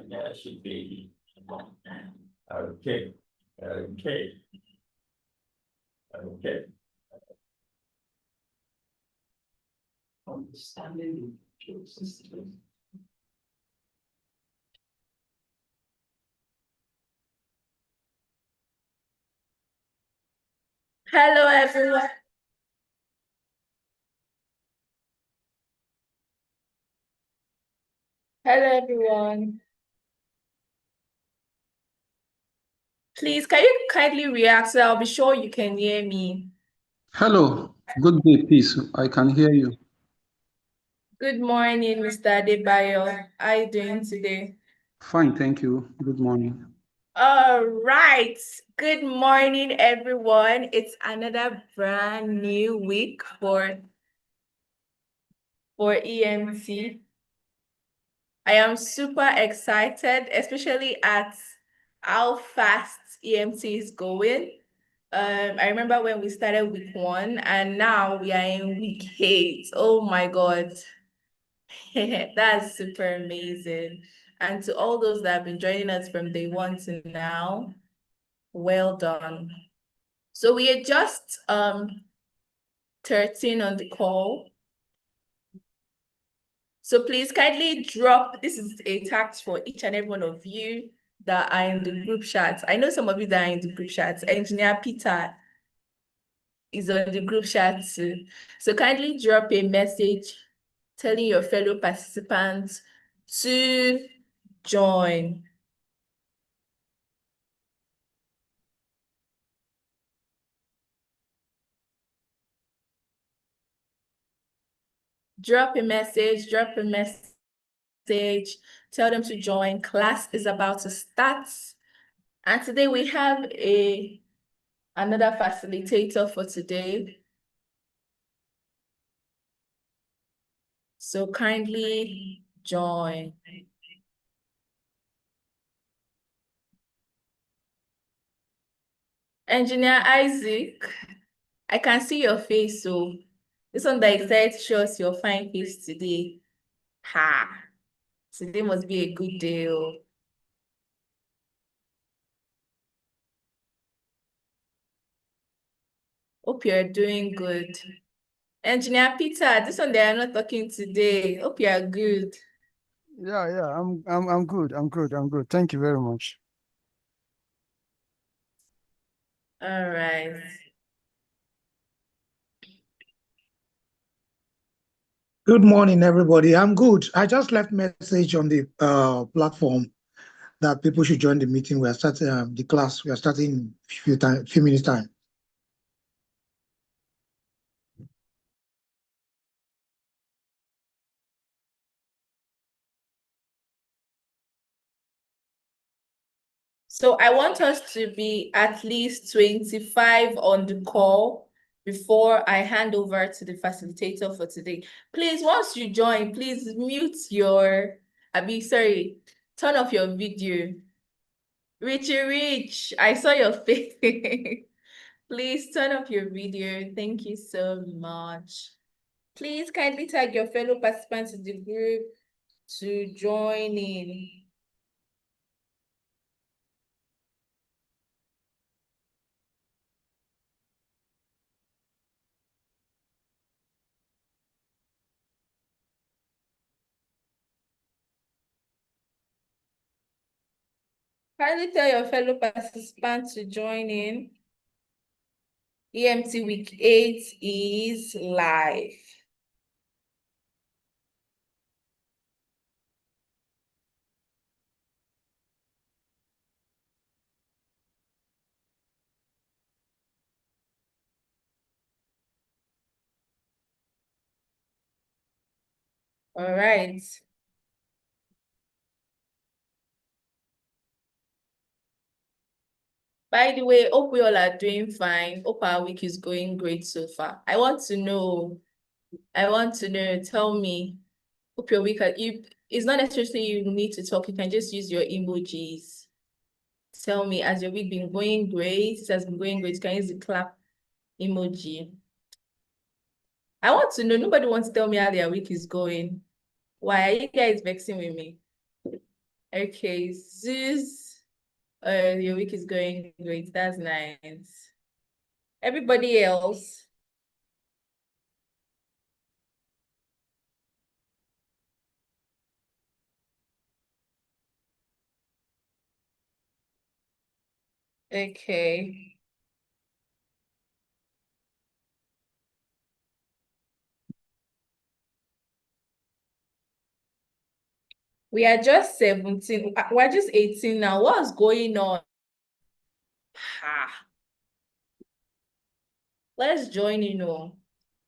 That should be. Okay, okay. Okay. Understanding the system. Hello, everyone. Hello, everyone. Please, can you kindly react so I'll be sure you can hear me? Hello, good day, peace. I can hear you. Good morning, Mr. Adebayo. How are you doing today? Fine, thank you. Good morning. All right. Good morning, everyone. It's another brand new week for EMT. I am super excited, especially at how fast EMT is going. I remember when we started week 1 and now we are in week 8. Oh my God. That's super amazing. And to all those that have been joining us from day 1 to now, well done. So we are just 13 on the call. So please kindly drop, this is a task for each and every one of you that are in the group chat. I know some of you that are in the group chat. Engineer Peter is on the group chat too. So kindly drop a message telling your fellow participants to join. Drop a message, tell them to join. Class is about to start. And today we have another facilitator for today. So kindly join. Engineer Isaac, I can see your face, so this one that said shows your fine face today. Ha! Today must be a good day. Oh. Hope you're doing good. Engineer Peter, this one they are not talking today. Hope you are good. Yeah, I'm good. I'm good. Thank you very much. All right. Good morning, everybody. I'm good. I just left message on the platform that people should join the meeting. We are starting the class. We are starting in few minutes time. So I want us to be at least 25 on the call before I hand over to the facilitator for today. Please, once you join, please mute your, turn off your video. Rich, I saw your face. Please turn off your video. Thank you so much. Please kindly tag your fellow participants in the group to join in. Kindly tell your fellow participants to join in. EMT week 8 is live. All right. By the way, hope we all are doing fine. Hope our week is going great so far. I want to know, tell me, hope your week, it's not necessarily you need to talk. You can just use your emojis. Tell me, has your week been going great? It has been going great. You can use the clap emoji. I want to know, nobody wants to tell me how their week is going. Why are you guys vexing with me? Okay, Zeus, your week is going great. That's nice. Everybody else. Okay. We are just 17. We're just 18 now. What's going on? Ha. Let's join, you know.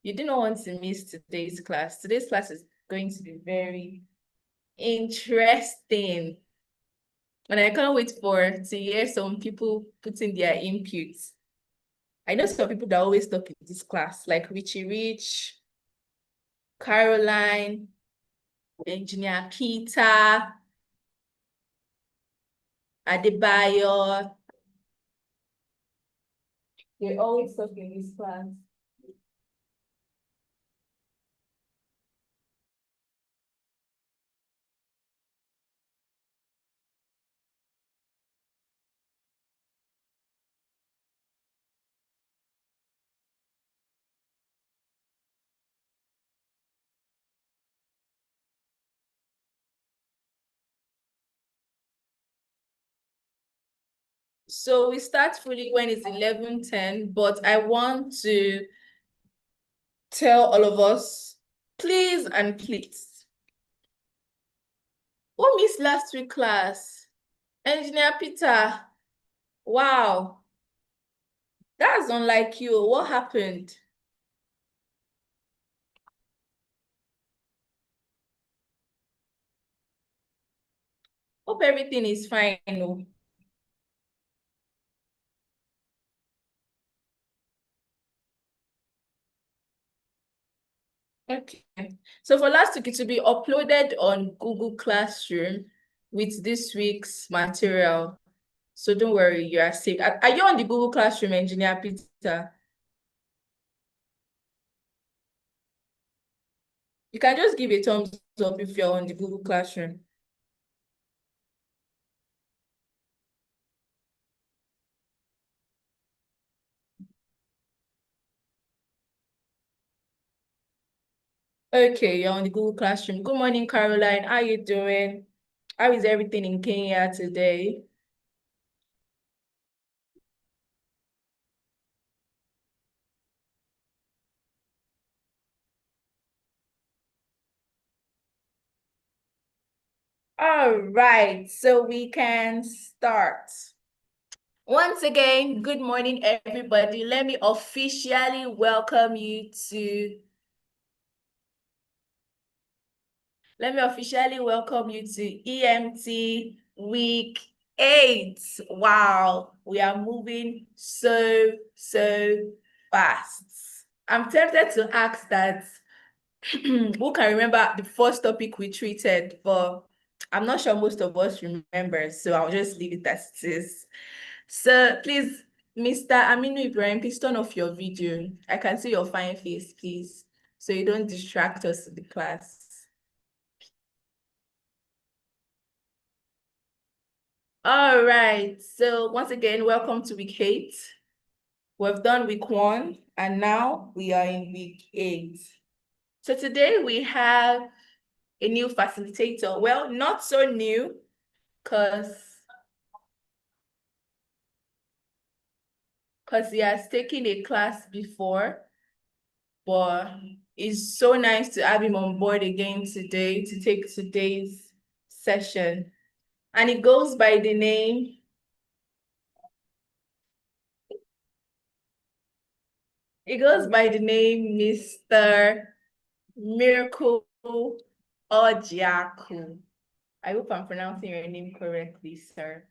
You do not want to miss today's class. Today's class is going to be very interesting. And I can't wait to hear some people putting their inputs. I know some people that always talk in this class, like Richie Rich, Caroline, Engineer Peter, Adebayo. They always talk in this class. So we start fully when it's 11:10, but I want to tell all of us, please and please. Who missed last week class? Engineer Peter. Wow. That's unlike you. What happened? Hope everything is fine. Oh. Okay. So for last week, it will be uploaded on Google Classroom with this week's material. So don't worry, you are safe. Are you on the Google Classroom, Engineer Peter? You can just give a thumbs up if you're on the Google Classroom. Okay, you're on the Google Classroom. Good morning, Caroline. How are you doing? How is everything in Kenya today? All right, so we can start. Once again, good morning, everybody. Let me officially welcome you to EMT Week 8. Wow, we are moving so fast. I'm tempted to ask that who can remember the first topic we treated, but I'm not sure most of us remember, so I'll just leave it as it is. So please, Mr. Aminu Ibrahim, please turn off your video. I can see your fine face, please, so you don't distract us in the class. All right, so once again, welcome to week 8. We've done week 1, and now we are in week 8. So today we have a new facilitator. Well, not so new, because he has taken a class before, but it's so nice to have him on board again today to take today's session. And it goes by the name Mr. Miracle Ojiaku. I hope I'm pronouncing your name correctly, sir.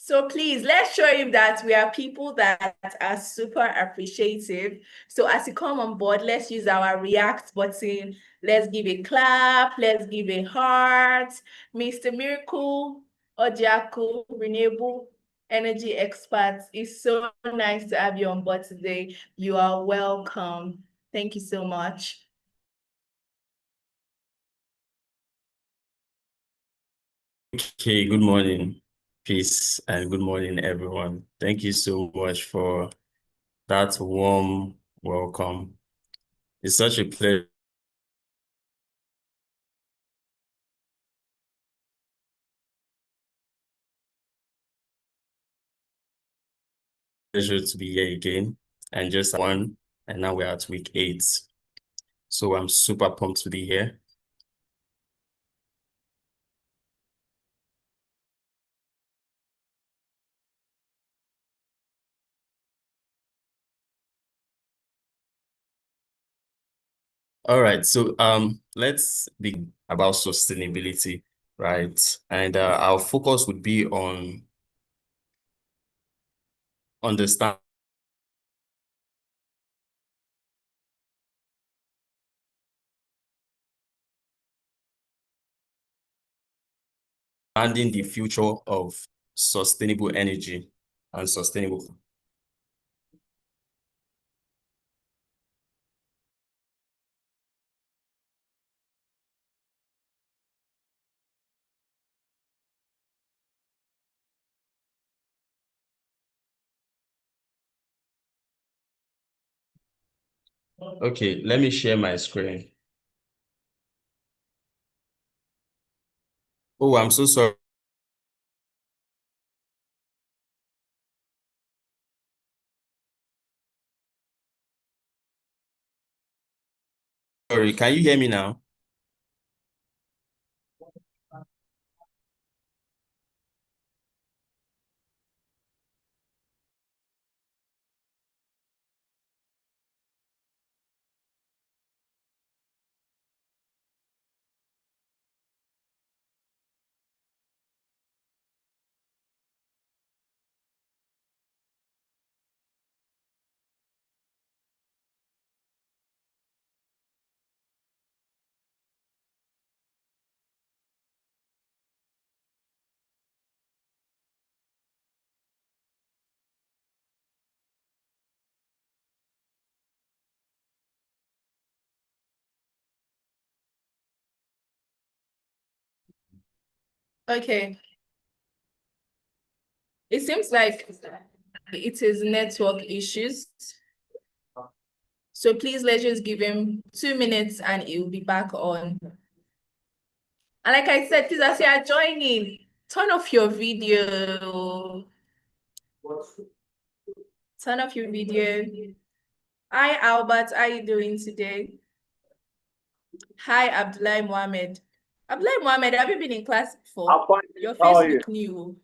So please, let's show him that we are people that are super appreciative. So as you come on board, let's use our react button. Let's give a clap. Let's give a heart. Mr. Miracle, Ojaku, Renewable Energy Experts. It's so nice to have you on board today. You are welcome. Thank you so much. Okay, good morning, peace, and good morning, everyone. Thank you so much for that warm welcome. It's such a pleasure to be here again, and just one, and now we're at week 8. So I'm super pumped to be here. All right, so let's be about sustainability, right? And our focus would be on understanding the future of sustainable energy and sustainable. Okay, let me share my screen. Oh, I'm so sorry. Sorry, can you hear me now? Okay. It seems like it is network issues. So please, let's just give him 2 minutes and he'll be back on. And like I said, please, as you are joining, turn off your video. Turn off your video. Hi, Albert. How are you doing today? Hi, Abdullahi Mohammed. Abdullahi Mohammed, have you been in class before? I'm fine. Your How are face you? look new.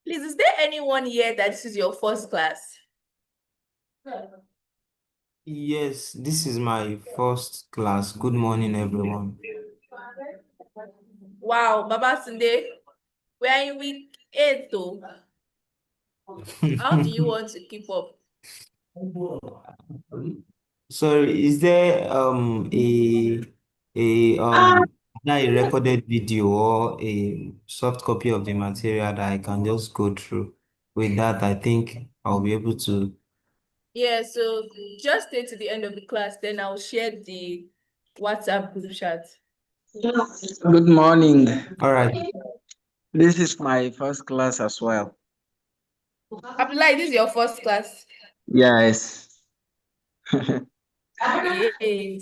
Please, is there anyone here that this is your first class? Yes, this is my first class. Good morning, everyone. Wow, Baba Sunday, we are in week 8 though. How do you want to keep up? Sorry, is there either a recorded video or a soft copy of the material that I can just go through? With that, I think I'll be able to. Yeah, so just stay to the end of the class, then I'll share the WhatsApp group chat. Good morning. All right. This is my first class as well. Abdullahi, this is your first class. Yes. Yes.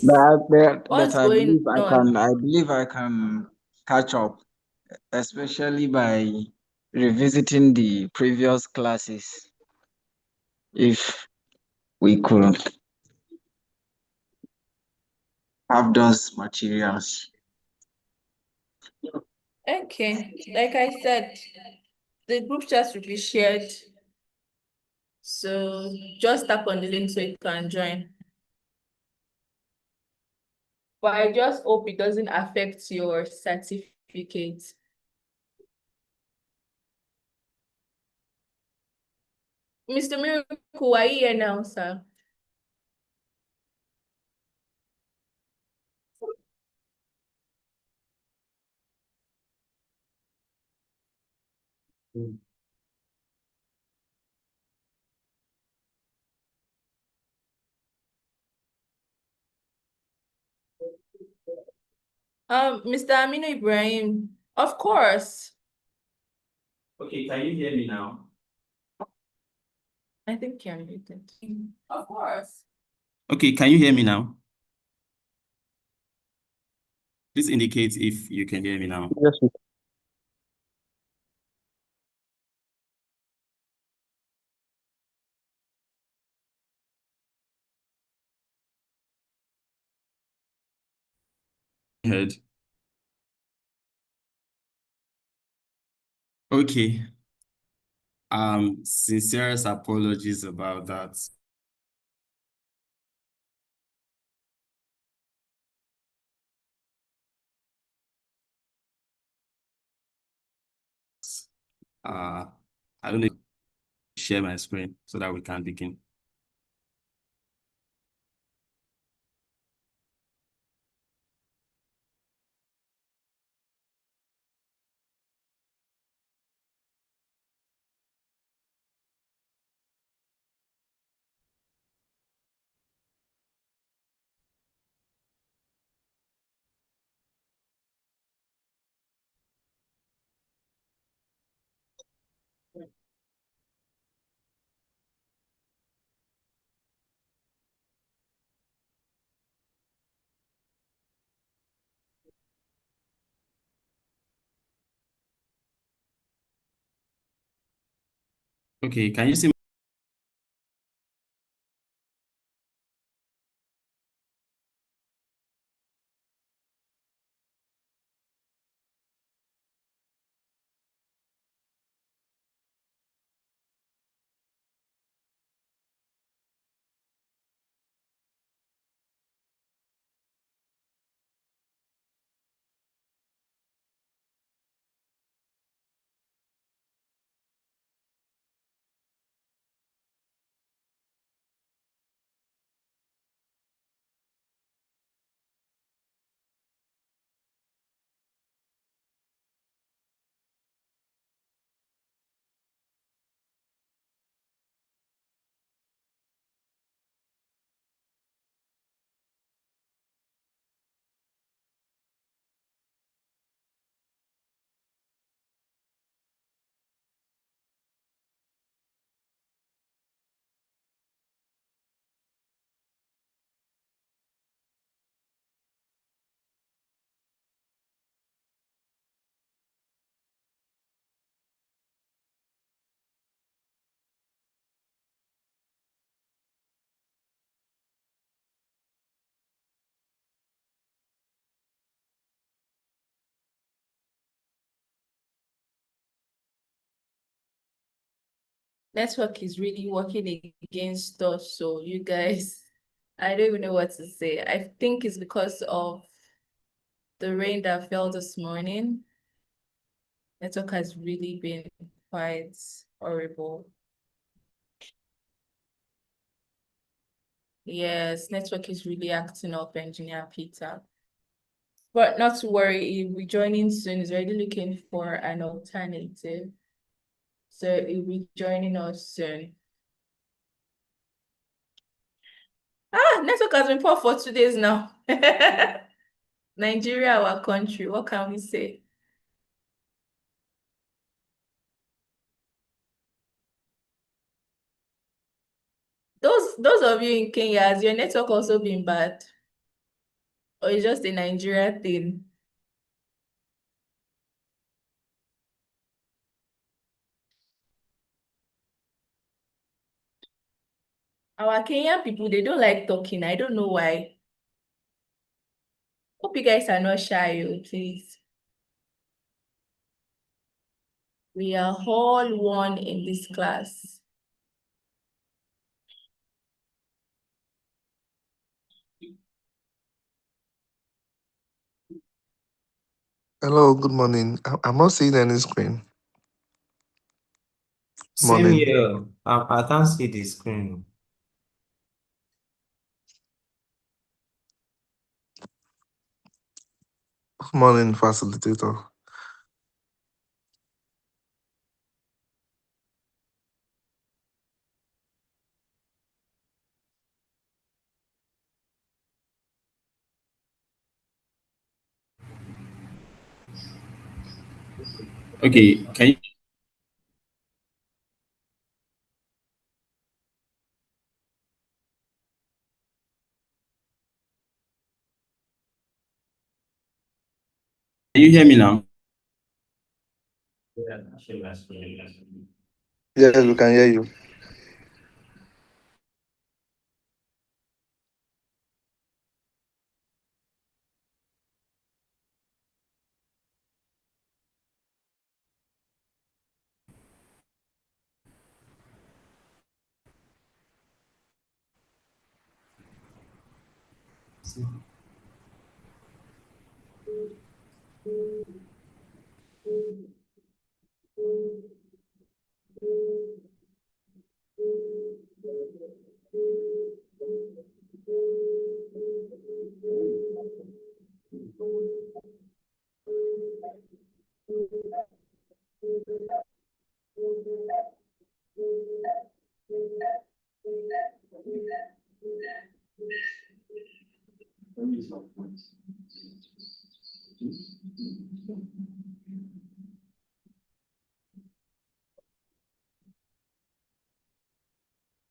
But What's I going believe I on? can catch up, especially by revisiting the previous classes. If we could have those materials. Okay, like I said, the group chat will be shared. So just tap on the link so you can join. but I just hope it doesn't affect your certificate. Mr. Miracle, are you here now, sir? Mr. Aminu Ibrahim, of course. Okay, can you hear me now? I think you're muted. Of course. Okay, can you hear me now? Please indicate if you can hear me now. Yes, we Heard. Okay. Sincerest apologies about that. I don't know. Share my screen so that we can begin. Okay, can you see? Network is really working against us, so you guys, I don't even know what to say. I think it's because of the rain that fell this morning. Network has really been quite horrible. Yes, network is really acting up, Engineer Peter. But not to worry, he'll be joining soon. He's already looking for an alternative. So he'll be joining us soon. Network has been poor for 2 days now. Nigeria, our country, what can we say? Those of you in Kenya, has your network also been bad? Or it's just a Nigeria thing? Our Kenyan people, they don't like talking. I don't know why. Hope you guys are not shy, please. We are all one in this class. Hello, good morning. I'm not seeing any screen. Same Morning. here. I can't see the screen. Morning, facilitator. Okay, can you hear me now? Yes, we can hear you.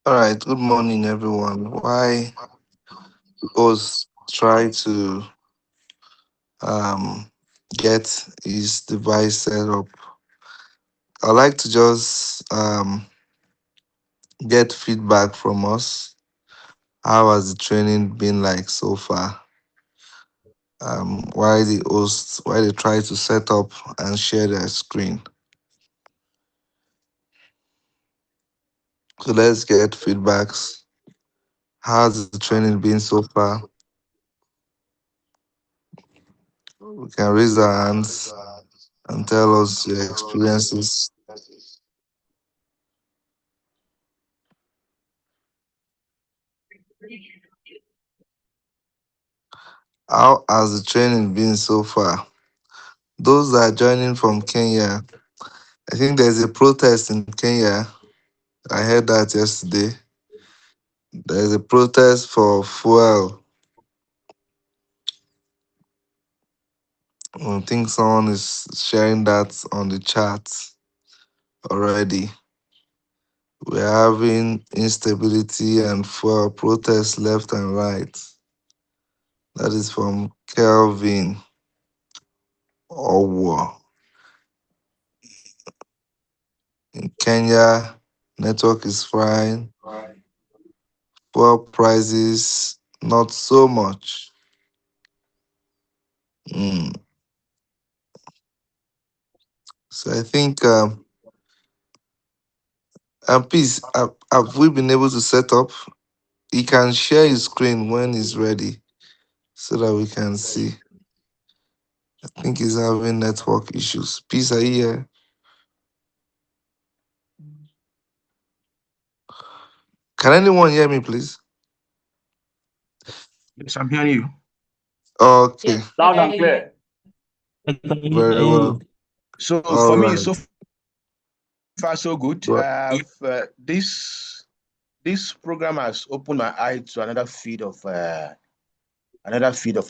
All right, good morning, everyone. Why us try to um get his device set up? I like to just get feedback from us. How has the training been like so far? Why the hosts, why they try to set up and share their screen. So let's get feedbacks. How's the training been so far? We can raise our hands and tell us your experiences. How has the training been so far? Those that are joining from Kenya, I think there's a protest in Kenya. I heard that yesterday. There's a protest for fuel. I think someone is sharing that on the chat already. We're having instability and fuel protests left and right. That is from Kelvin Owo. In Kenya, network is fine. Fuel prices, not so much. Mm. So I think, and please, have we been able to set up? He can share his screen when he's ready so that we can see. I think he's having network issues. Peace, are you here? Can anyone hear me, please? Yes, I'm hearing you. Okay, Yes, Loud and I clear. very well. So All for me, right. so far so good. Well, This program has opened my eye to another field of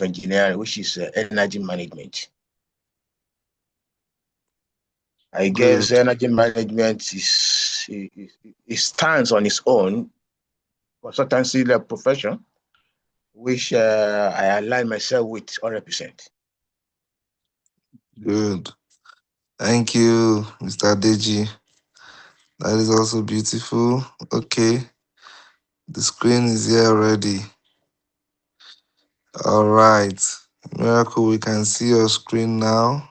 engineering, which is energy management. I guess good. energy management it stands on its own consultancy profession, which I align myself with 100%. Good. Thank you, Mr. Deji. That is also beautiful. Okay. The screen is here already. All right. Miracle, we can see your screen now.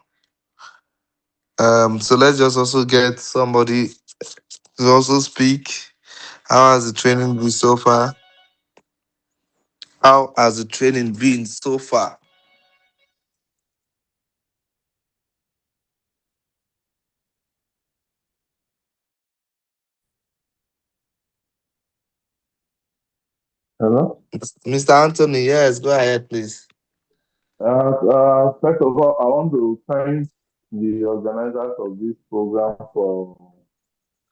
So let's just also get somebody to also speak. How has the training been so far? How has the training been so far? Hello? Mr. Anthony, yes, go ahead, please. First of all, I want to thank the organizers of this program for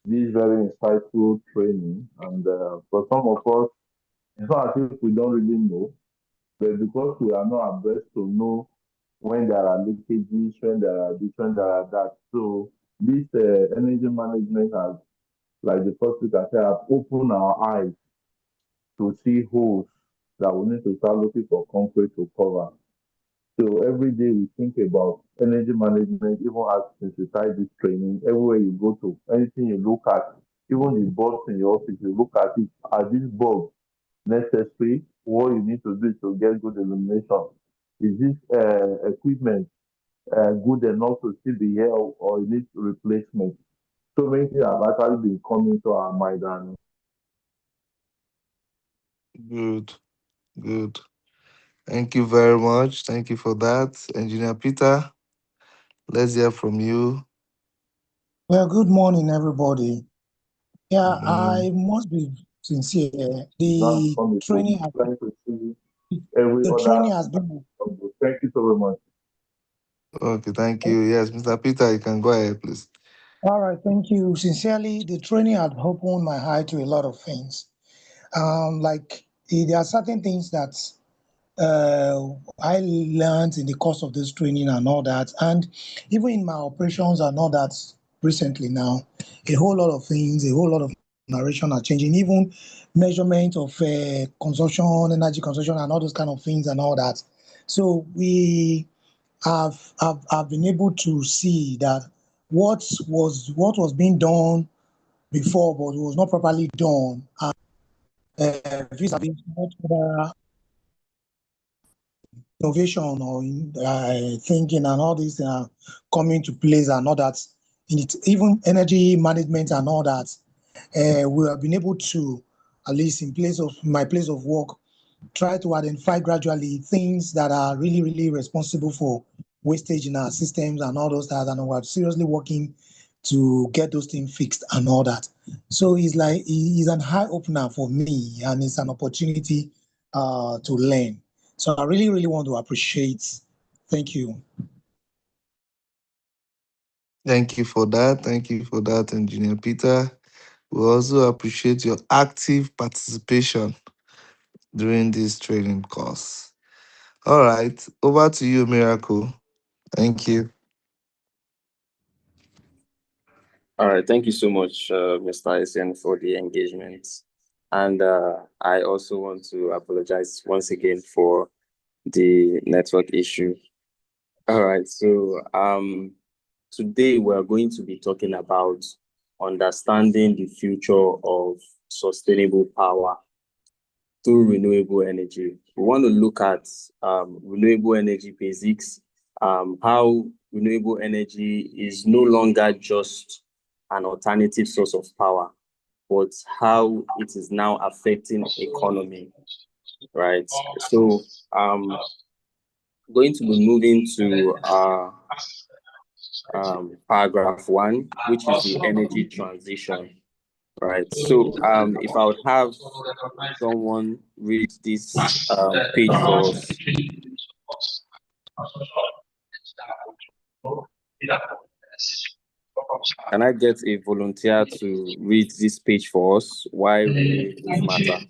this very insightful training. And for some of us, it's not as if we don't really know, but because we are not abreast to know when there are leakages, when there are this, when there are that. So this energy management has, like the first speaker said, have opened our eyes to see holes that we need to start looking for concrete to cover. So every day we think about energy management, even as sensitize this training, everywhere you go to, anything you look at, even the bulbs in your office, you look at it, are these bulbs necessary? What you need to do to get good illumination? Is this equipment good enough to see the hair or it needs replacement? So many things have actually been coming to our mind. And Good, good. Thank you very much. Thank you for that. Engineer Peter, let's hear from you. Well, good morning, everybody. Yeah, Good I morning. must be sincere. not The from the training has, trying to see every the other. training has been. Thank you so very much. Okay, thank you. Yes, Mr. Peter, you can go ahead, please. All right, thank you. Sincerely, the training had opened my eye to a lot of things. There are certain things that I learned in the course of this training and all that, and even in my operations and all that recently now, a whole lot of things, a whole lot of narration are changing, even measurement of consumption, energy consumption, and all those kind of things and all that. So we have been able to see that what was being done before, but was not properly done, and vis-a-vis what other innovation or thinking and all these coming to place and all that, in it, even energy management and all that, we have been able to, at least in place of my place of work, try to identify gradually things that are really, really responsible for wastage in our systems and all those that, and we're seriously working to get those things fixed and all that. So it's an eye opener for me, and it's an opportunity to learn. So I really, really want to appreciate. Thank you. Thank you for that. Thank you for that, Engineer Peter. We also appreciate your active participation during this training course. All right, over to you, Miracle. Thank you. All right, thank you so much, Mr. Isen, for the engagement. And I also want to apologize once again for the network issue. All right, so today we're going to be talking about understanding the future of sustainable power through renewable energy. We want to look at renewable energy basics, how renewable energy is no longer just an alternative source of power, but how it is now affecting economy, right? So going to be moving to paragraph 1, which is the energy transition, right? So if I would have someone read this page for us. Can I get a volunteer to read this page for us? Why renewables matter?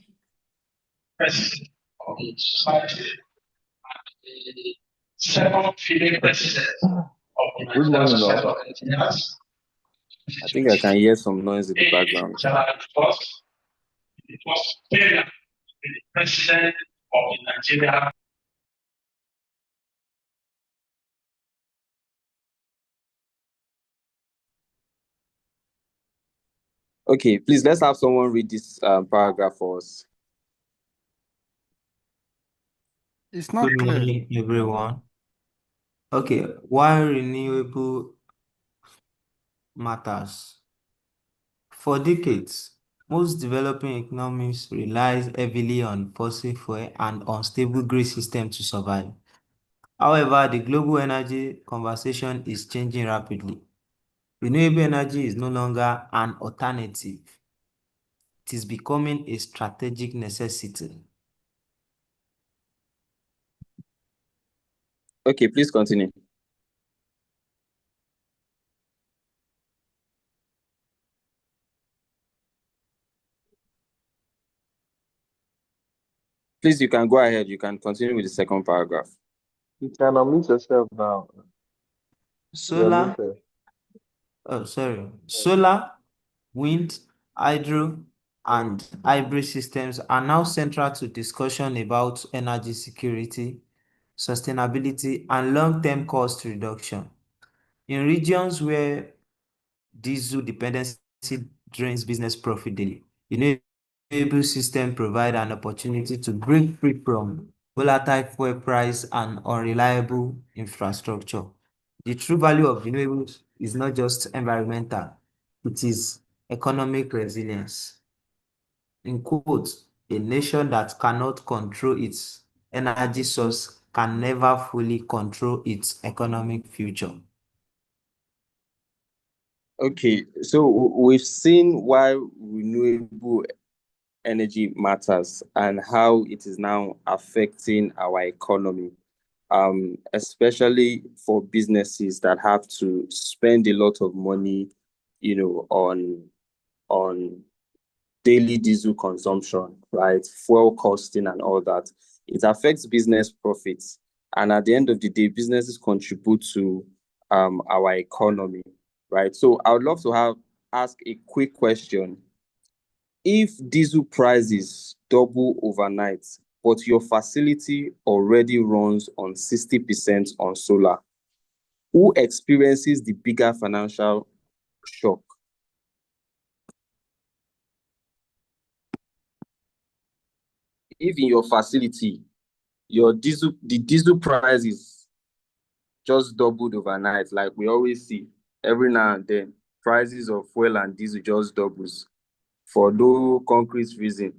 Good morning, all. I think I can hear some noise in the background. President of Nigeria. Okay, please let's have someone read this paragraph for us. It's not Good clear. morning, everyone. Okay, why renewable matters? For decades, most developing economies relies heavily on fossil fuel and unstable grid systems to survive. However, the global energy conversation is changing rapidly. Renewable energy is no longer an alternative. It is becoming a strategic necessity. Okay, please continue. Please, you can go ahead. You can continue with the second paragraph. You can unmute yourself now. You're Solar, muted. solar, wind, hydro, and hybrid systems are now central to discussion about energy security, sustainability, and long-term cost reduction. In regions where diesel dependency drains business profit daily, renewable systems provide an opportunity to break free from volatile fuel price and unreliable infrastructure. The true value of renewables is not just environmental, it is economic resilience. In quotes, a nation that cannot control its energy source can never fully control its economic future. Okay, so we've seen why renewable energy matters and how it is now affecting our economy, especially for businesses that have to spend a lot of money, on daily diesel consumption, right? Fuel costing and all that. It affects business profits. And at the end of the day, businesses contribute to our economy, right? So I would love to ask a quick question. If diesel prices double overnight, but your facility already runs on 60% on solar, who experiences the bigger financial shock? If in your facility, the diesel prices just doubled overnight, like we always see every now and then, prices of fuel and diesel just doubles for no concrete reason.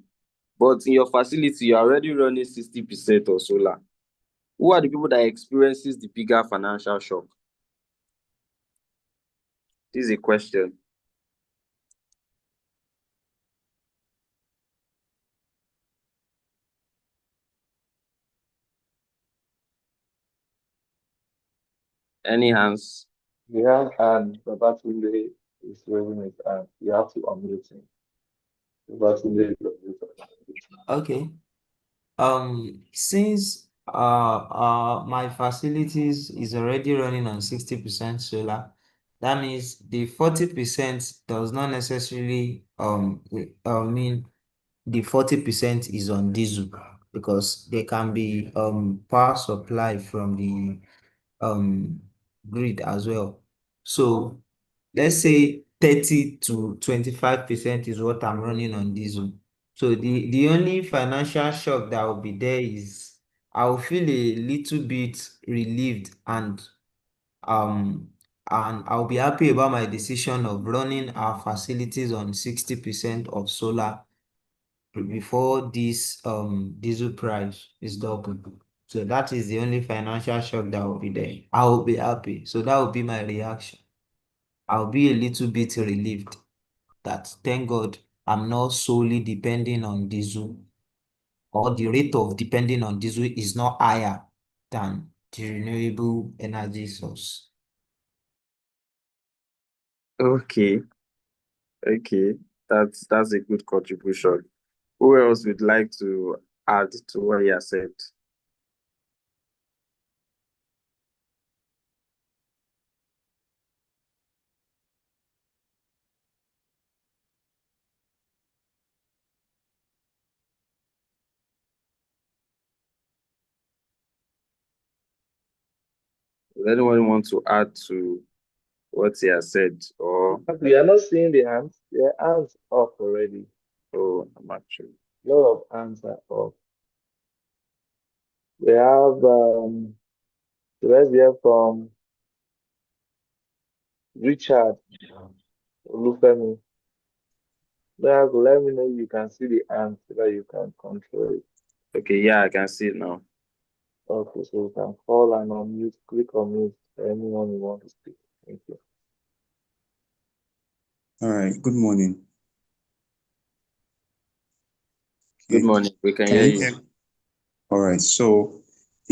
But in your facility, you're already running 60% or solar. Who are the people that experiences the bigger financial shock? This is a question. Any hands? Yeah, and Babatunde is raising his hand. You have to unmute him. Babatunde is unmuted. Okay. Since my facilities is already running on 60% solar, that means the 40% does not necessarily mean the 40% is on diesel, because there can be power supply from the grid as well. So let's say 30 to 25% is what I'm running on diesel. So the only financial shock that will be there is I'll feel a little bit relieved, and I'll be happy about my decision of running our facilities on 60% of solar before this diesel price is doubled. So that is the only financial shock that will be there. I will be happy. So that will be my reaction. I'll be a little bit relieved that, thank God, I'm not solely depending on diesel, or the rate of depending on diesel is not higher than the renewable energy source. Okay, that's a good contribution. Who else would like to add to what he has said? Does anyone want to add to what he has said? Or We are not seeing the hands. Their hands up already. I'm actually. A lot of hands are up. We have let's hear from Richard Olufemi. Let me know if you can see the hands so that you can control it. Okay, yeah, I can see it now. Okay, so you can call and unmute, click on mute for anyone who wants to speak. Thank you. All right, good morning. Good morning, we can Can hear you you. hear me? All right, so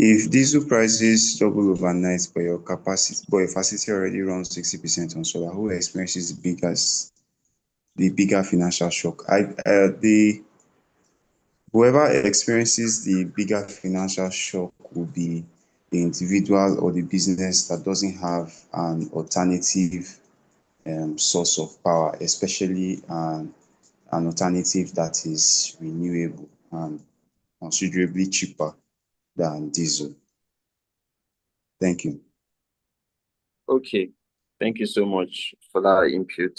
If diesel prices double overnight, but your facility already runs 60% on solar, who experiences the bigger financial shock? Whoever experiences the bigger financial shock will be the individual or the business that doesn't have an alternative source of power, especially an alternative that is renewable and considerably cheaper than diesel. Thank you. Okay, thank you so much for that input.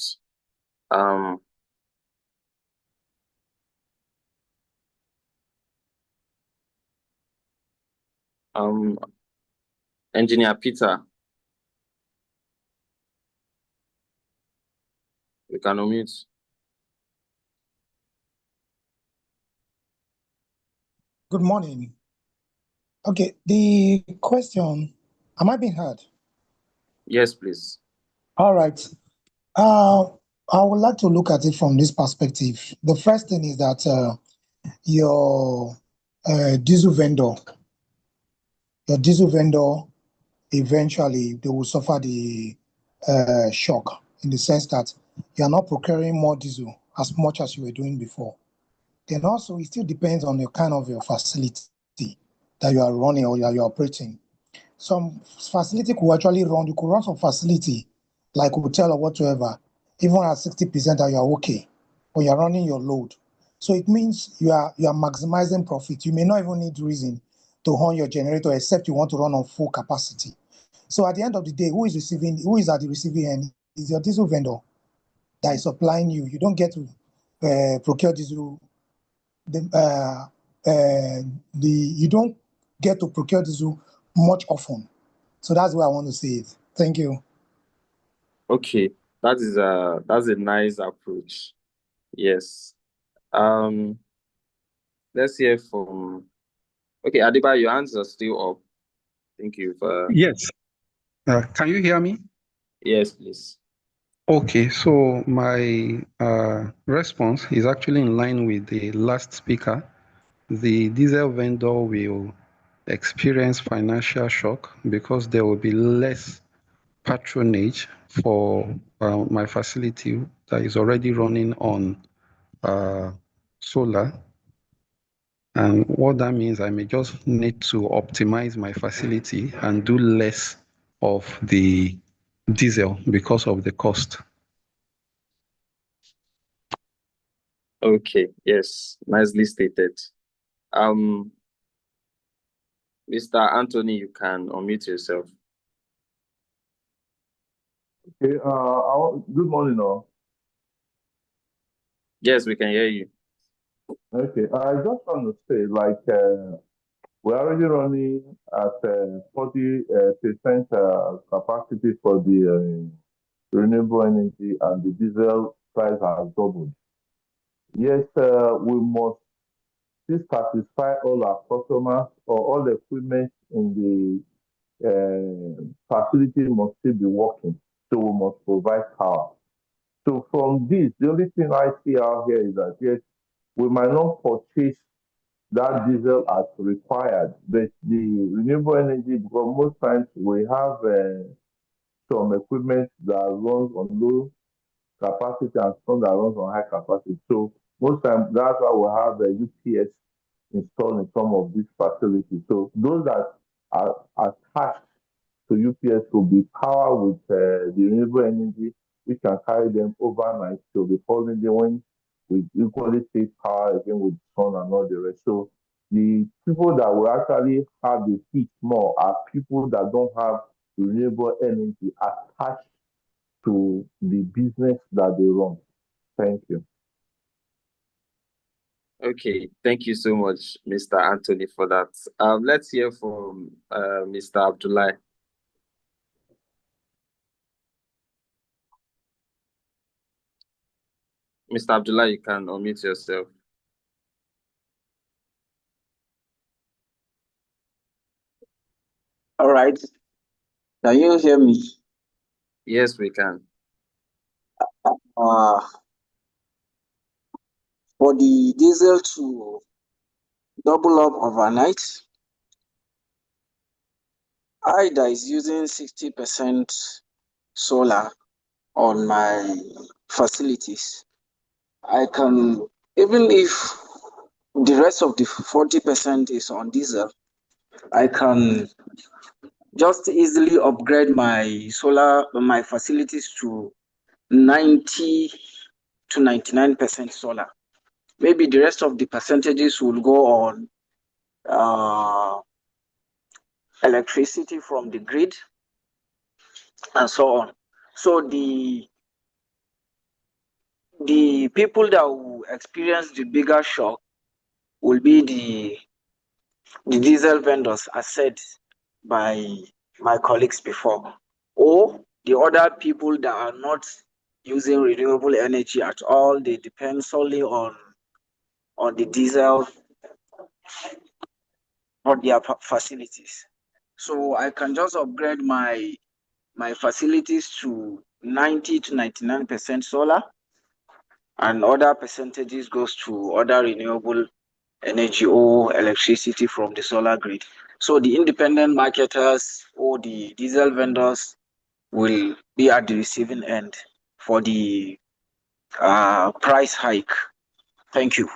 Engineer Peter, you can unmute. Good morning. Okay, the question, am I being heard? Yes, please. All right. I would like to look at it from this perspective. The first thing is that your diesel vendor, eventually they will suffer the shock in the sense that you are not procuring more diesel as much as you were doing before. Then also it still depends on the kind of your facility that you are running or you are operating. Some facility could actually run, you could run some facility like hotel or whatever, even at 60% that you are okay when you're running your load. So it means you are maximizing profit. You may not even need reason to run your generator except you want to run on full capacity. So at the end of the day, who is at the receiving end is your diesel vendor that is supplying you. You don't get to procure diesel. You don't get to procure diesel much often. So that's what I want to say it. Thank you. Okay, that's a nice approach. Yes. Let's hear from. Okay, Adiba, your hands are still up. Thank you for. Yes. Can you hear me? Yes, please. Okay, so my response is actually in line with the last speaker. The diesel vendor will experience financial shock because there will be less patronage for my facility that is already running on solar. And what that means, I may just need to optimize my facility and do less of the diesel because of the cost. Okay, yes, nicely stated. Mr. Anthony, you can unmute yourself. Okay, good morning, all. Yes, we can hear you. Okay, I just want to say, like, we're already running at 40% capacity for the renewable energy, and the diesel price has doubled. Yes, we must still satisfy all our customers, or all the equipment in the facility must still be working. So we must provide power. So from this, the only thing I see out here is that, yes, we might not purchase that diesel as required, but the renewable energy, because most times we have some equipment that runs on low capacity and some that runs on high capacity. So most times that's why we have the UPS installed in some of these facilities. So those that are attached to UPS will be powered with the renewable energy, which can carry them overnight till the following day when we equally take power again with sun and all the rest. So the people that will actually have the heat more are people that don't have renewable energy attached to the business that they run. Thank you. Okay, thank you so much, Mr. Anthony, for that. Let's hear from Mr. Abdullah. Mr. Abdullah, you can unmute yourself. All right. Can you hear me? Yes, we can. For the diesel to double up overnight, IDA is using 60% solar on my facilities. I can, even if the rest of the 40% is on diesel, I can just easily upgrade my facilities to 90 to 99% solar. Maybe the rest of the percentages will go on electricity from the grid and so on. So the people that will experience the bigger shock will be the diesel vendors, as said by my colleagues before, or the other people that are not using renewable energy at all. They depend solely on the diesel for their facilities. So I can just upgrade my facilities to 90 to 99% solar, and other percentages goes to other renewable energy or electricity from the solar grid. So the independent marketers or the diesel vendors will be at the receiving end for the price hike. Thank you.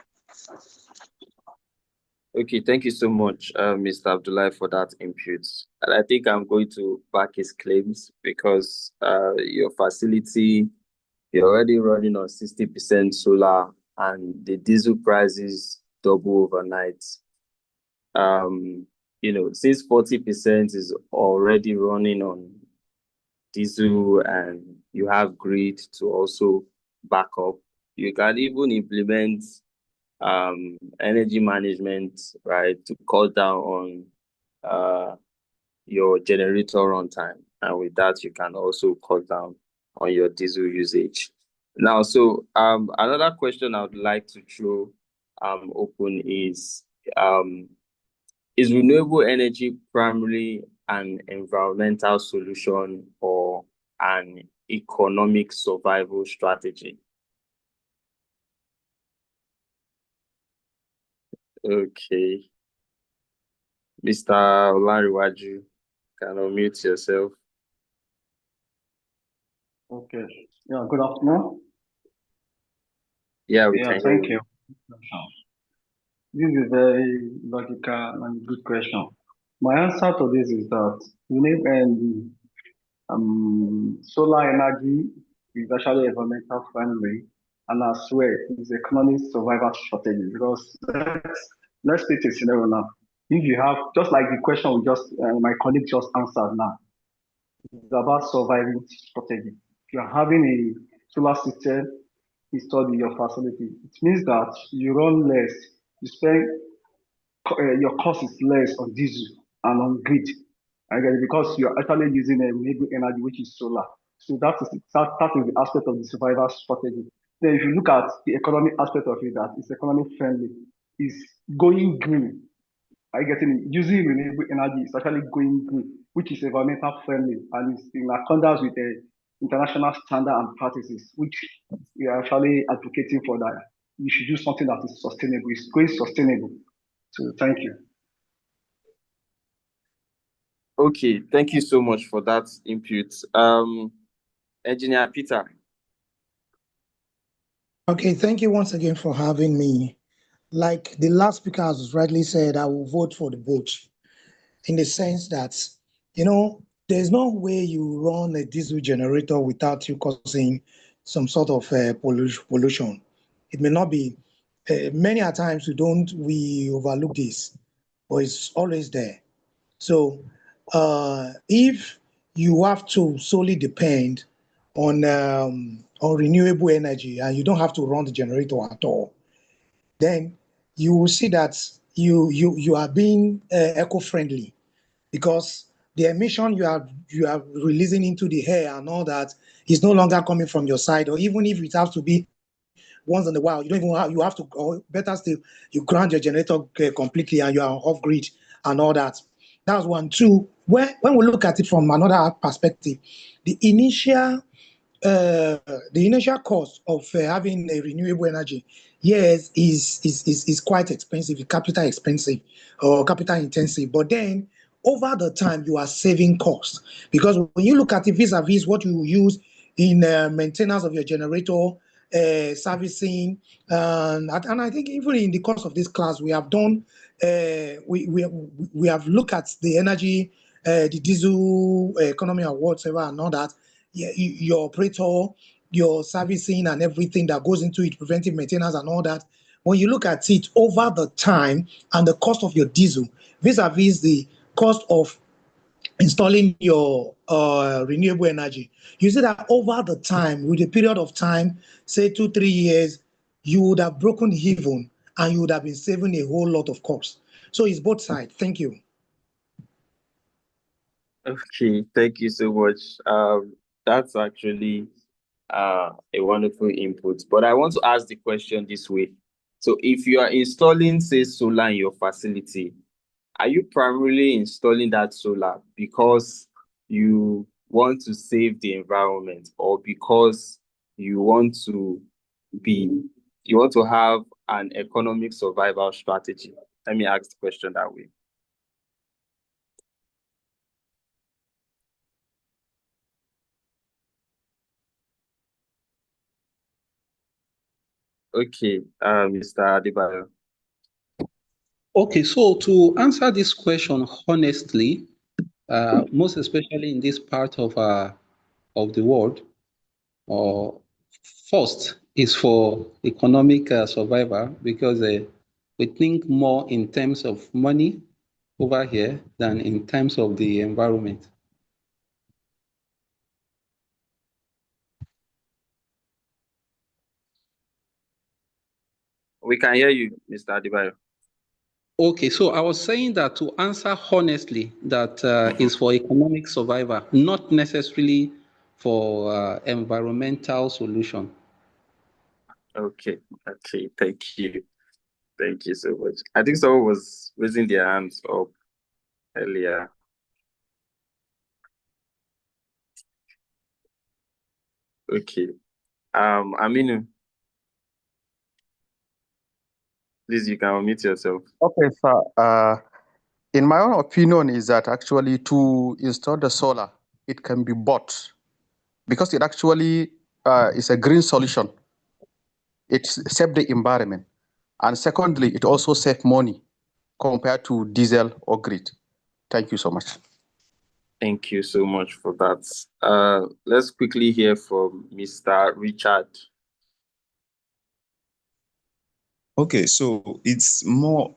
Okay, thank you so much, Mr. Abdullahi, for that input. And I think I'm going to back his claims because your facility, you're already running on 60% solar and the diesel prices double overnight. Since 40% is already running on diesel and you have grid to also back up, you can even implement energy management, right, to cut down on your generator runtime, and with that you can also cut down on your diesel usage. Now, so another question I would like to throw open is renewable energy primarily an environmental solution or an economic survival strategy? Okay. Mr. Olariwaju, can unmute yourself. Okay. Yeah, good afternoon. Yeah, we can thank hear you. This is a very logical and good question. My answer to this is that renewable solar energy is actually environmental friendly, and as well it's economic survival strategy, because let's take a scenario now. If you have, just like the question we just my colleague just answered now, it's about surviving strategy. If you're having a solar system installed in your facility, it means that you run less, you spend your cost is less on diesel and on grid, again, because you're actually using a renewable energy, which is solar. So that is the aspect of the survival strategy. Then if you look at the economic aspect of it, that it's economic friendly, is going green. Are you getting it? Using renewable energy is actually going green, which is environmental friendly and is in accordance with the international standard and practices, which we are actually advocating for, that you should do something that is sustainable. It's going sustainable. So thank you. Okay, thank you so much for that input. Engineer Peter. Okay, thank you once again for having me. Like the last speaker has rightly said, I will vote for the boat, in the sense that, there's no way you run a diesel generator without you causing some sort of pollution. It may not be, many a times we overlook this, but it's always there. So if you have to solely depend on renewable energy and you don't have to run the generator at all, then you will see that you are being eco-friendly, because the emission you are releasing into the air and all that is no longer coming from your side, or even if it has to be once in a while, you don't even you have to, or better still, you ground your generator completely and you are off grid and all that. That's one. Two, when we look at it from another perspective, the initial cost of having a renewable energy, yes, is quite expensive, capital expensive or capital intensive. But then over the time you are saving costs. Because when you look at it vis-a-vis what you use in maintenance of your generator, servicing, and I think even in the course of this class, we have done, we have looked at the energy, the diesel economy or whatever and all that, your operator, your servicing and everything that goes into it, preventive maintenance and all that. When you look at it over the time and the cost of your diesel vis-a-vis the cost of installing your renewable energy, you see that over the time, with a period of time, say 2-3 years, you would have broken even and you would have been saving a whole lot of costs. So it's both sides. Thank you. Okay, thank you so much. That's actually a wonderful input. But I want to ask the question this way. So if you are installing, say, solar in your facility, are you primarily installing that solar because you want to save the environment or because you want to have an economic survival strategy? Let me ask the question that way. Okay, Mr. Adebayo. Okay, so to answer this question honestly, most especially in this part of the world, first is for economic survival, because we think more in terms of money over here than in terms of the environment. We can hear you, Mr. Adebayo. Okay, so I was saying that to answer honestly, that is for economic survival, not necessarily for environmental solution. Okay, thank you. Thank you so much. I think someone was raising their hands up earlier. Okay. Aminu, please, you can unmute yourself. Okay, sir. In my own opinion is that actually to install the solar, it can be bought because it actually is a green solution. It saves the environment. And secondly, it also saves money compared to diesel or grid. Thank you so much. Thank you so much for that. Let's quickly hear from Mr. Richard. Okay, so it's more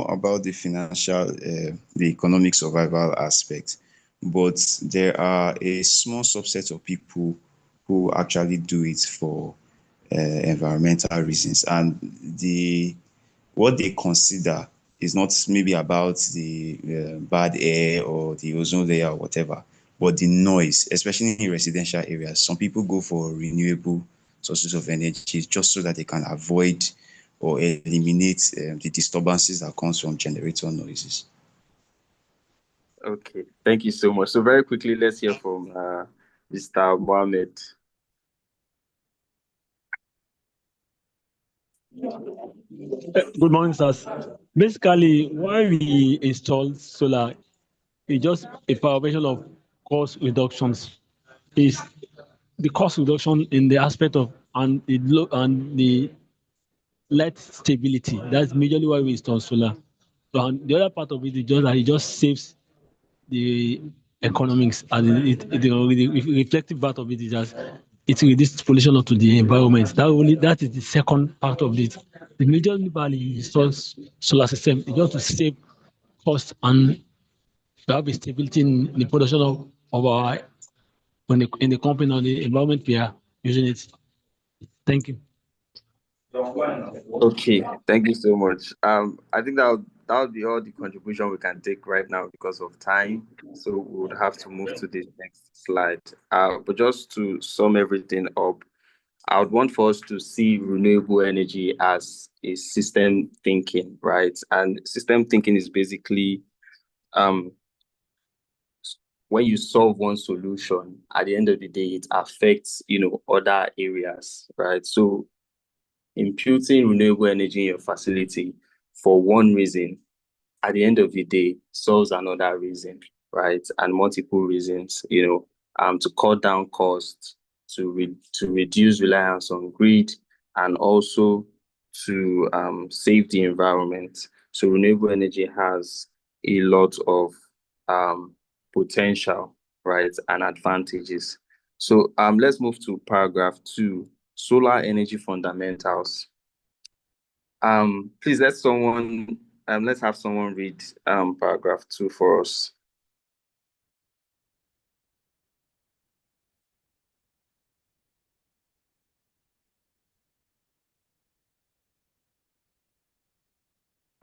about the financial, the economic survival aspect, but there are a small subset of people who actually do it for environmental reasons, and what they consider is not maybe about the bad air or the ozone layer or whatever, but the noise, especially in residential areas. Some people go for renewable sources of energy just so that they can avoid or eliminate the disturbances that comes from generator noises. Okay, thank you so much. So very quickly, let's hear from Mr. Mohammed. Good morning, sirs. Basically, when we install solar, it's just a preparation of cost reductions. Is the cost reduction in the aspect of and the light stability. That's majorly why we install solar. So and the other part of it is just that it just saves the economics, and the reflective part of it is just it reduces pollution to the environment. That is the second part of it. The major value installs solar system is just to save cost and to have a stability in the production of our in the company or the environment we are using it. Thank you. Okay, thank you so much. I think that would be all the contribution we can take right now because of time. So we would have to move to the next slide. But just to sum everything up, I would want for us to see renewable energy as a system thinking, right? And system thinking is basically when you solve one solution, at the end of the day, it affects, other areas, right? So imputing renewable energy in your facility for one reason at the end of the day solves another reason, right? And multiple reasons, to cut down costs, to reduce reliance on grid, and also to save the environment. So renewable energy has a lot of potential, right, and advantages. So let's move to paragraph 2, solar energy fundamentals. Please let's have someone read paragraph 2 for us.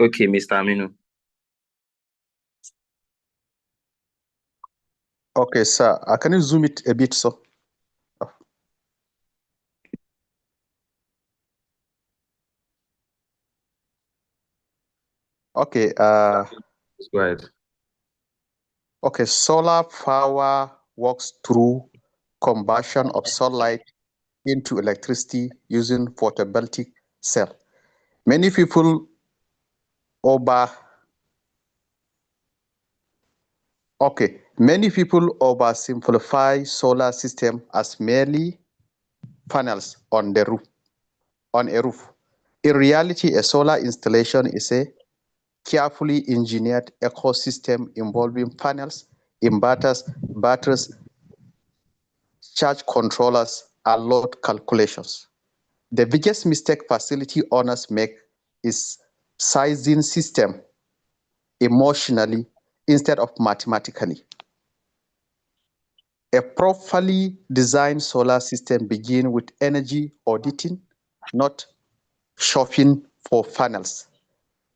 Okay, Mr. Aminu. Okay, sir. Can you zoom it a bit, sir? Okay. Go ahead. Okay, solar power works through combustion of sunlight into electricity using photovoltaic cell. Many people oversimplify solar system as merely panels on a roof. In reality, a solar installation is a carefully engineered ecosystem involving panels, inverters, batteries, charge controllers, and load calculations. The biggest mistake facility owners make is sizing system emotionally instead of mathematically. A properly designed solar system begins with energy auditing, not shopping for panels.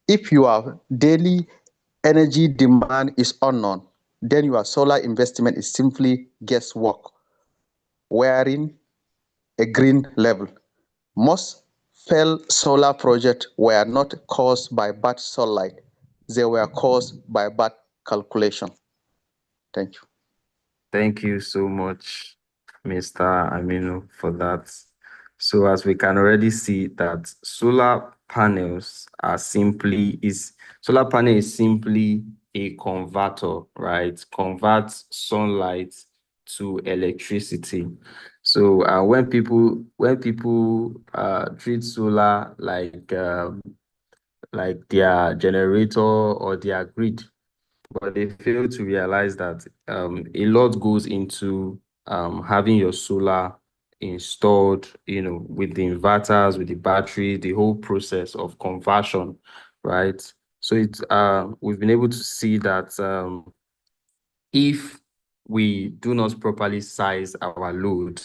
If your daily energy demand is unknown, then your solar investment is simply guesswork, wearing a green label. Most failed solar projects were not caused by bad sunlight, they were caused by bad calculation. Thank you. Thank you so much, Mr. Aminu, for that. So as we can already see that solar panel is simply a converter, right? Converts sunlight to electricity. So when people treat solar like their generator or their grid, but they fail to realize that a lot goes into having your solar installed, with the inverters, with the battery, the whole process of conversion, right? So we've been able to see that if we do not properly size our load,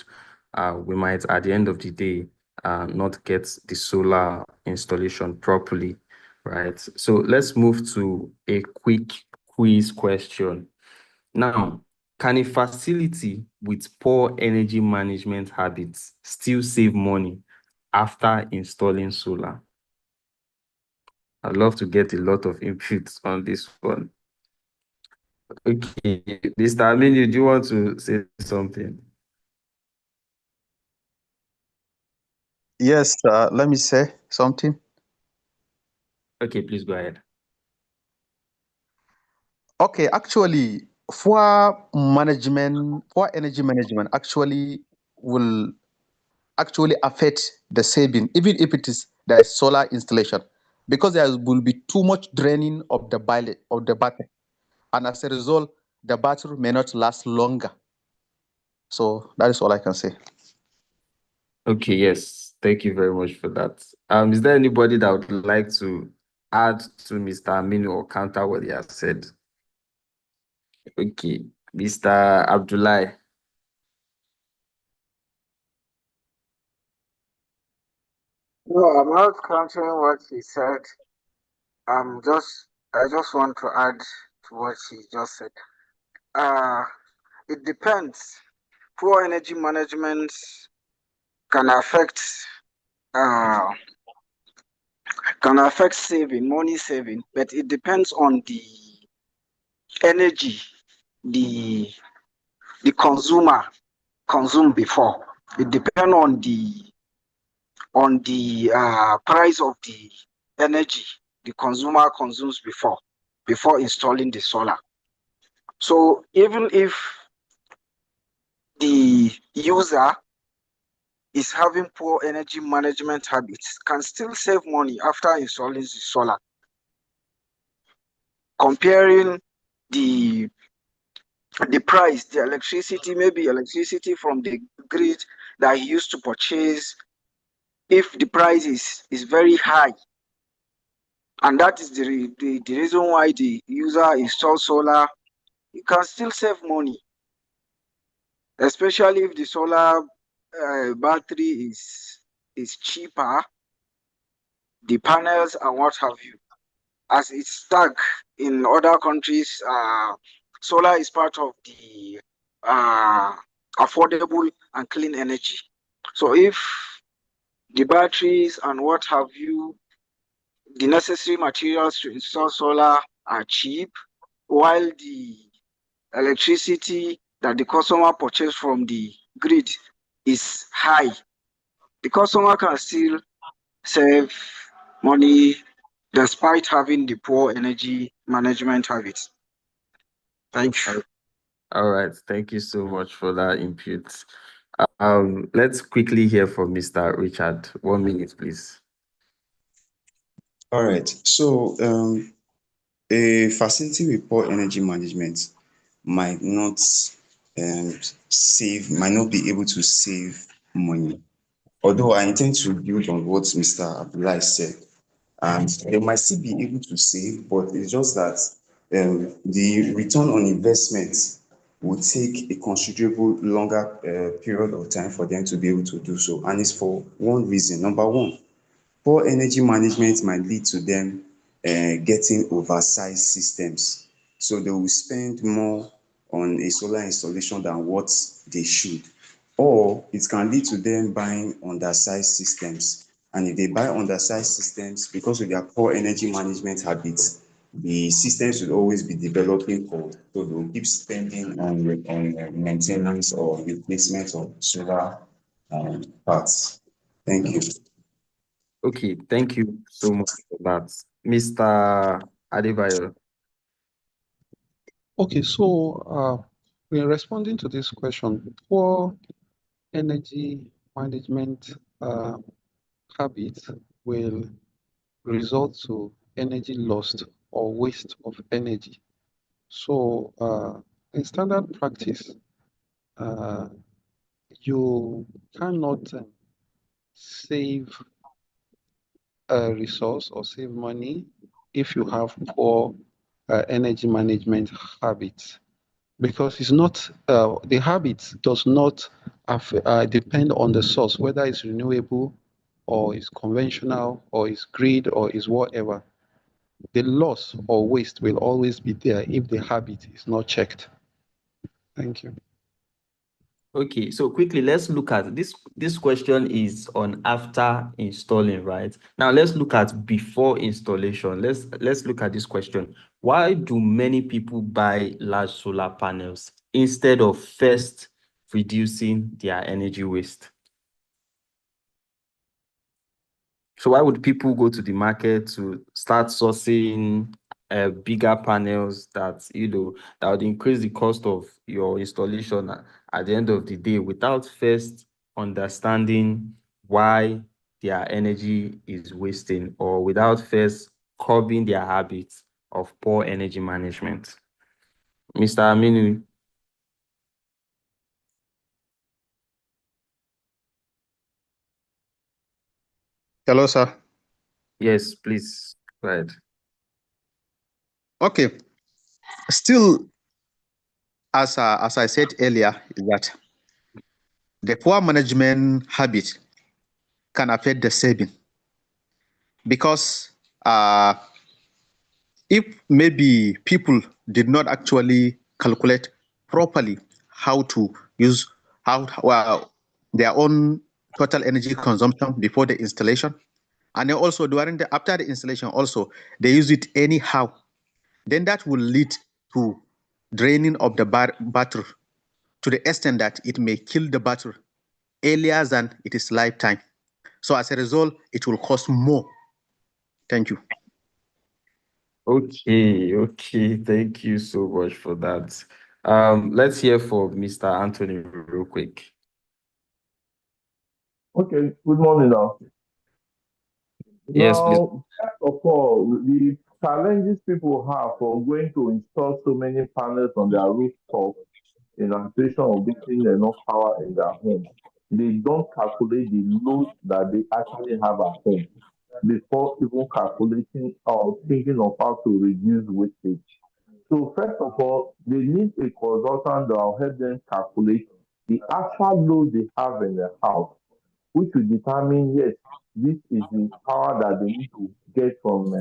we might, at the end of the day, not get the solar installation properly, right? So let's move to a quick quiz question. Now, can a facility with poor energy management habits still save money after installing solar? I'd love to get a lot of inputs on this one. Okay, Mr. Aminu, do you want to say something? Yes, let me say something. Okay, please go ahead. Okay, actually, poor energy management actually will affect the saving, even if it is the solar installation, because there will be too much draining of the battery, and as a result, the battery may not last longer. So that is all I can say. Okay, yes, thank you very much for that. Is there anybody that would like to add to Mr. Aminu or counter what he has said? Okay, Mr. Abdullahi. No, I'm not countering what he said. I just want to add to what he just said. It depends. Poor energy management can affect money saving, but it depends on the energy the consumer consumed before. It depends on the price of the energy the consumer consumes before. before installing the solar. So even if the user is having poor energy management habits, can still save money after installing the solar. Comparing the price, the electricity, maybe electricity from the grid that he used to purchase, if the price is very high, and that is the reason why the user installs solar, you can still save money, especially if the solar battery is cheaper, the panels and what have you. As it's stuck in other countries, solar is part of the affordable and clean energy. So if the batteries and what have you, the necessary materials to install solar are cheap, while the electricity that the customer purchased from the grid is high, the customer can still save money despite having the poor energy management habits. Thank you. All right. Thank you so much for that input. Let's quickly hear from Mr. Richard. 1 minute, please. All right. So a facility with poor energy management might not might not be able to save money. Although I intend to build on what Mr. Abdullah said, and they might still be able to save, but it's just that the return on investment will take a considerable longer period of time for them to be able to do so. And it's for one reason. Number one, poor energy management might lead to them getting oversized systems. So they will spend more on a solar installation than what they should. Or it can lead to them buying undersized systems. And if they buy undersized systems, because of their poor energy management habits, the systems will always be developing cold. So they'll keep spending on maintenance or replacement of solar parts. Thank you. Okay, thank you so much for that. Mr. Adebayo. Okay, so we're responding to this question. Poor energy management habits will result to energy lost or waste of energy. So in standard practice, you cannot save a resource or save money if you have poor energy management habits, because it's not the habit does not depend on the source, whether it's renewable or it's conventional or it's grid or is whatever. The loss or waste will always be there if the habit is not checked. Thank you. Okay, so quickly, let's look at this. This question is on after installing, right? Now let's look at before installation. Let's look at this question. Why do many people buy large solar panels instead of first reducing their energy waste? So why would people go to the market to start sourcing bigger panels that that would increase the cost of your installation at the end of the day without first understanding why their energy is wasting, or without first curbing their habits of poor energy management? Mr. Aminu. Hello, sir. Yes, please go ahead. Okay. Still, as I said earlier, is that the poor management habit can affect the saving, because if maybe people did not actually calculate properly how to use their own total energy consumption before the installation, and then also after the installation also they use it anyhow, then that will lead to draining of the battery to the extent that it may kill the battery earlier than its lifetime. So as a result, it will cost more. Thank you. Okay. Thank you so much for that. Let's hear from Mr. Anthony real quick. Okay, good morning now. Yes, please. Now, first of all, the challenges people have for going to install so many panels on their rooftop in anticipation of getting enough power in their home, they don't calculate the load that they actually have at home before even calculating or thinking of how to reduce wastage. So first of all, they need a consultant that will help them calculate the actual load they have in the house, which will determine, yes, this is the power that they need to get from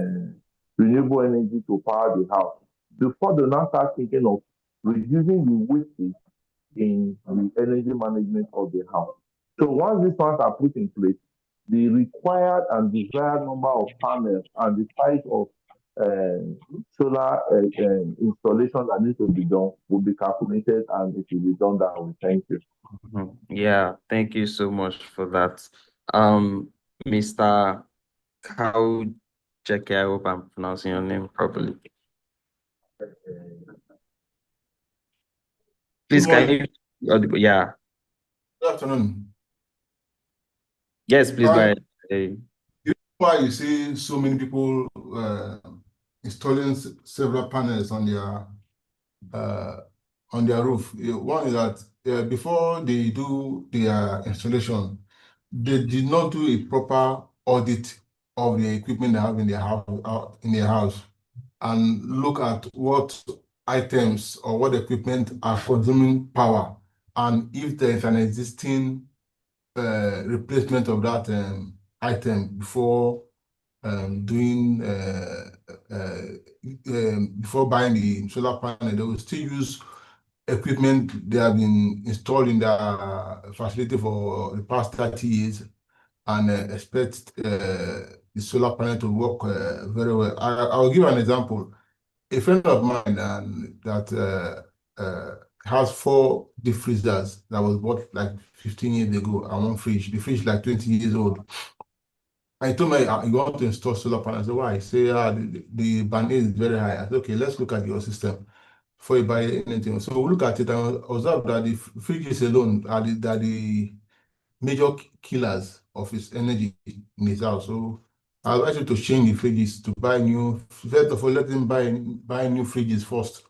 renewable energy to power the house. Before they now start thinking of reducing the wastage in the energy management of the house. So once these plans are put in place, the required and desired number of panels and the size of solar installation that needs to be done will be calculated and it will be done that way. Thank you. Yeah, thank you so much for that. Mr. Kao Jeke, I hope I'm pronouncing your name properly. Please, can you? Yeah. Good afternoon. Yes, please go ahead. Why you see so many people installing several panels on their roof? One is that before they do their installation, they did not do a proper audit of the equipment they have in their house, and look at what items or what equipment are consuming power, and if there is an existing replacement of that item before doing before buying the solar panel. They will still use equipment they have been installed in their facility for the past 30 years and expect the solar panel to work very well. I'll give an example. A friend of mine that has 4 deep freezers that was bought like 15 years ago, and one fridge. The fridge is like 20 years old. I told me, you want to install solar panels. I said, why? He said, the band is very high. I said, okay, let's look at your system before you buy anything. So we look at it and observe that the fridges alone are the major killers of his energy in his house. So I advise you to change the fridges, to buy new. First of all, let him buy new fridges first.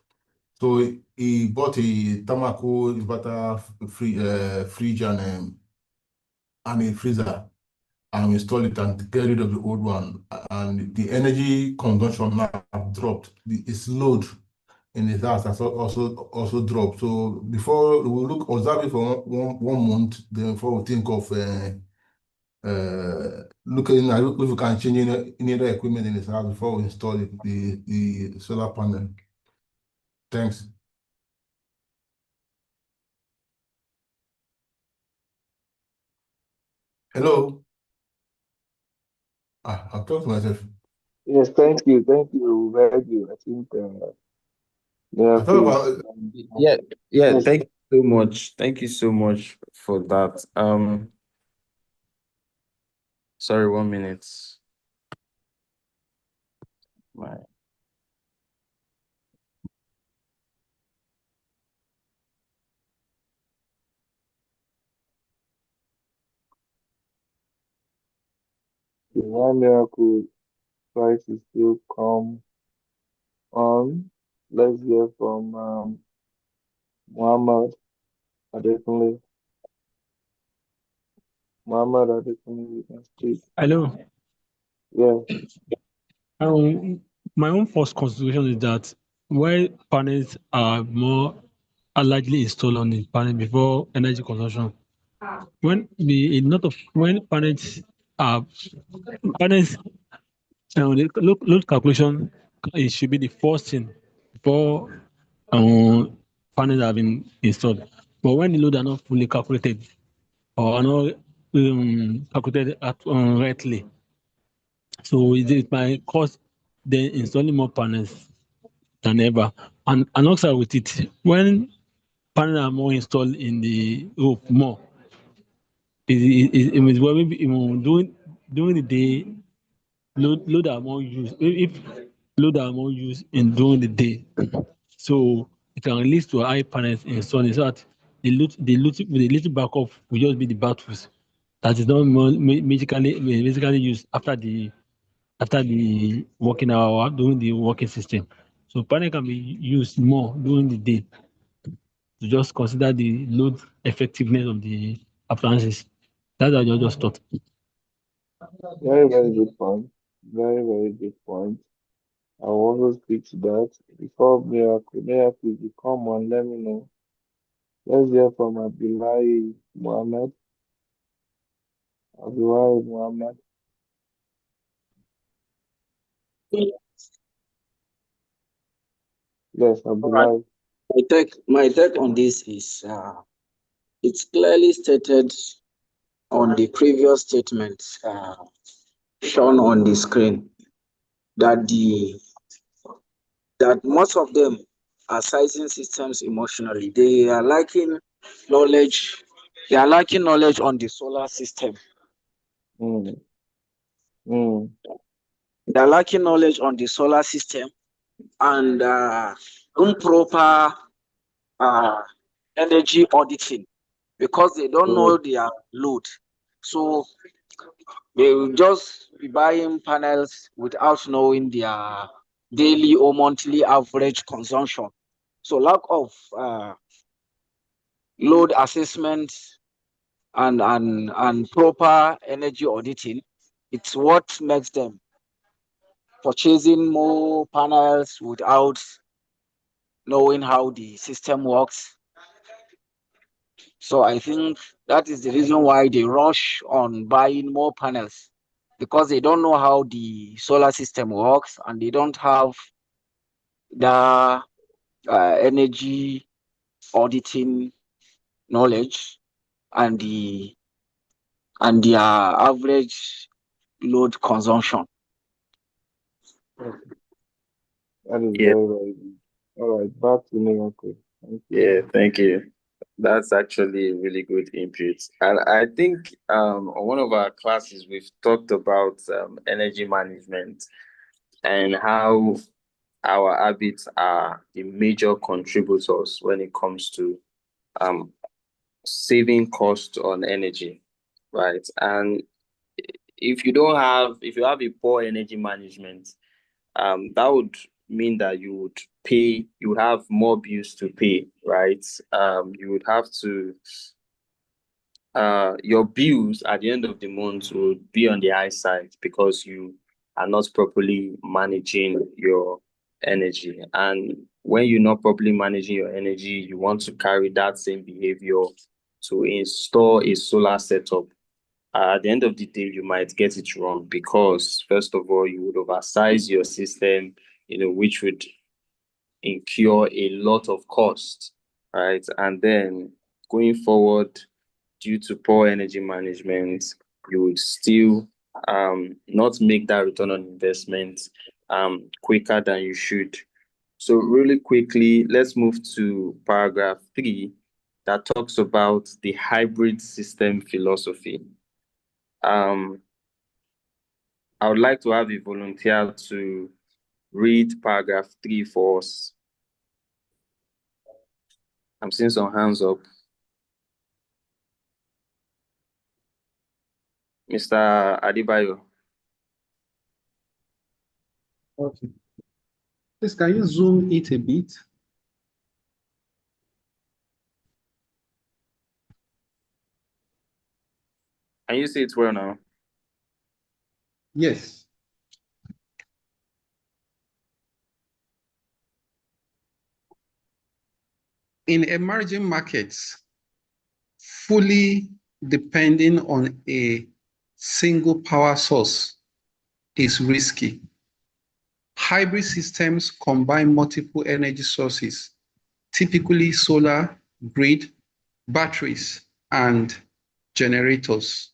So he bought a Tamaco inverter fridge and a freezer, and install it and get rid of the old one. And the energy consumption now have dropped. Its load in his house has also dropped. So before we look, observe it for one month, then before we think of looking at if we can change any other equipment in his house before we install the solar panel. Thanks. Hello. I've talked to myself. Yes, thank you. We heard you. I think yeah. Yes. Thank you so much. Thank you so much for that. Sorry, 1 minute. The one miracle tries to still come on. Let's hear from Muhammad Adekunle. Muhammad Adekunle, you can speak. Hello. Yeah. My own first consideration is that where panels are largely installed on the panel before energy consumption. When panels are the load calculation, it should be the first thing before panels have been installed. But when the load are not fully calculated or are not calculated rightly, so it might cost then installing more panels than ever. And alongside with it, when panels are more installed in the roof more, it means during the day, load are more used. If load are more used in during the day. So it can release to high panels in sun so that the little backup will just be the batteries that is not basically used after the working hour during the working system. So panel can be used more during the day to just consider the load effectiveness of the appliances. That's what I just thought. Very, very good point. Very, very good point. I will also speak to that. Before Miracle, if you come on, let me know. Let's hear from Abdullahi Muhammad. Abdullahi Muhammad. Yes, All right. Abdullahi. My take on this is it's clearly stated on the previous statement shown on the screen that most of them are sizing systems emotionally. They are lacking knowledge. They are lacking knowledge on the solar system. Mm. They are lacking knowledge on the solar system and improper energy auditing because they don't know their load. So they will just be buying panels without knowing their daily or monthly average consumption. So lack of load assessment and proper energy auditing, it's what makes them purchasing more panels without knowing how the system works. So I think that is the reason why they rush on buying more panels because they don't know how the solar system works and they don't have the energy auditing knowledge and their average load consumption. That is Yeah, very, very good. All right, back to Miracle. Thank you. yeah, thank you. That's actually really good input. And I think on one of our classes, we've talked about energy management and how our habits are the major contributors when it comes to um, saving cost on energy, right? And if you have a poor energy management, that would mean that you would have more bills to pay, right? You would have to your bills at the end of the month would be on the high side because you are not properly managing your energy. And when you're not properly managing your energy, you want to carry that same behavior to install a solar setup. At the end of the day, you might get it wrong because, first of all, you would oversize your system, which would incur a lot of cost, right? And then going forward, due to poor energy management, you would still not make that return on investment quicker than you should. So really quickly, let's move to paragraph 3 that talks about the hybrid system philosophy. I would like to have a volunteer to read paragraph 3 for us. I'm seeing some hands up. Mr. Adibayo. Okay. Please, can you zoom it a bit? Can you see it well now? Yes. In emerging markets, fully depending on a single power source is risky. Hybrid systems combine multiple energy sources, typically solar, grid, batteries, and generators,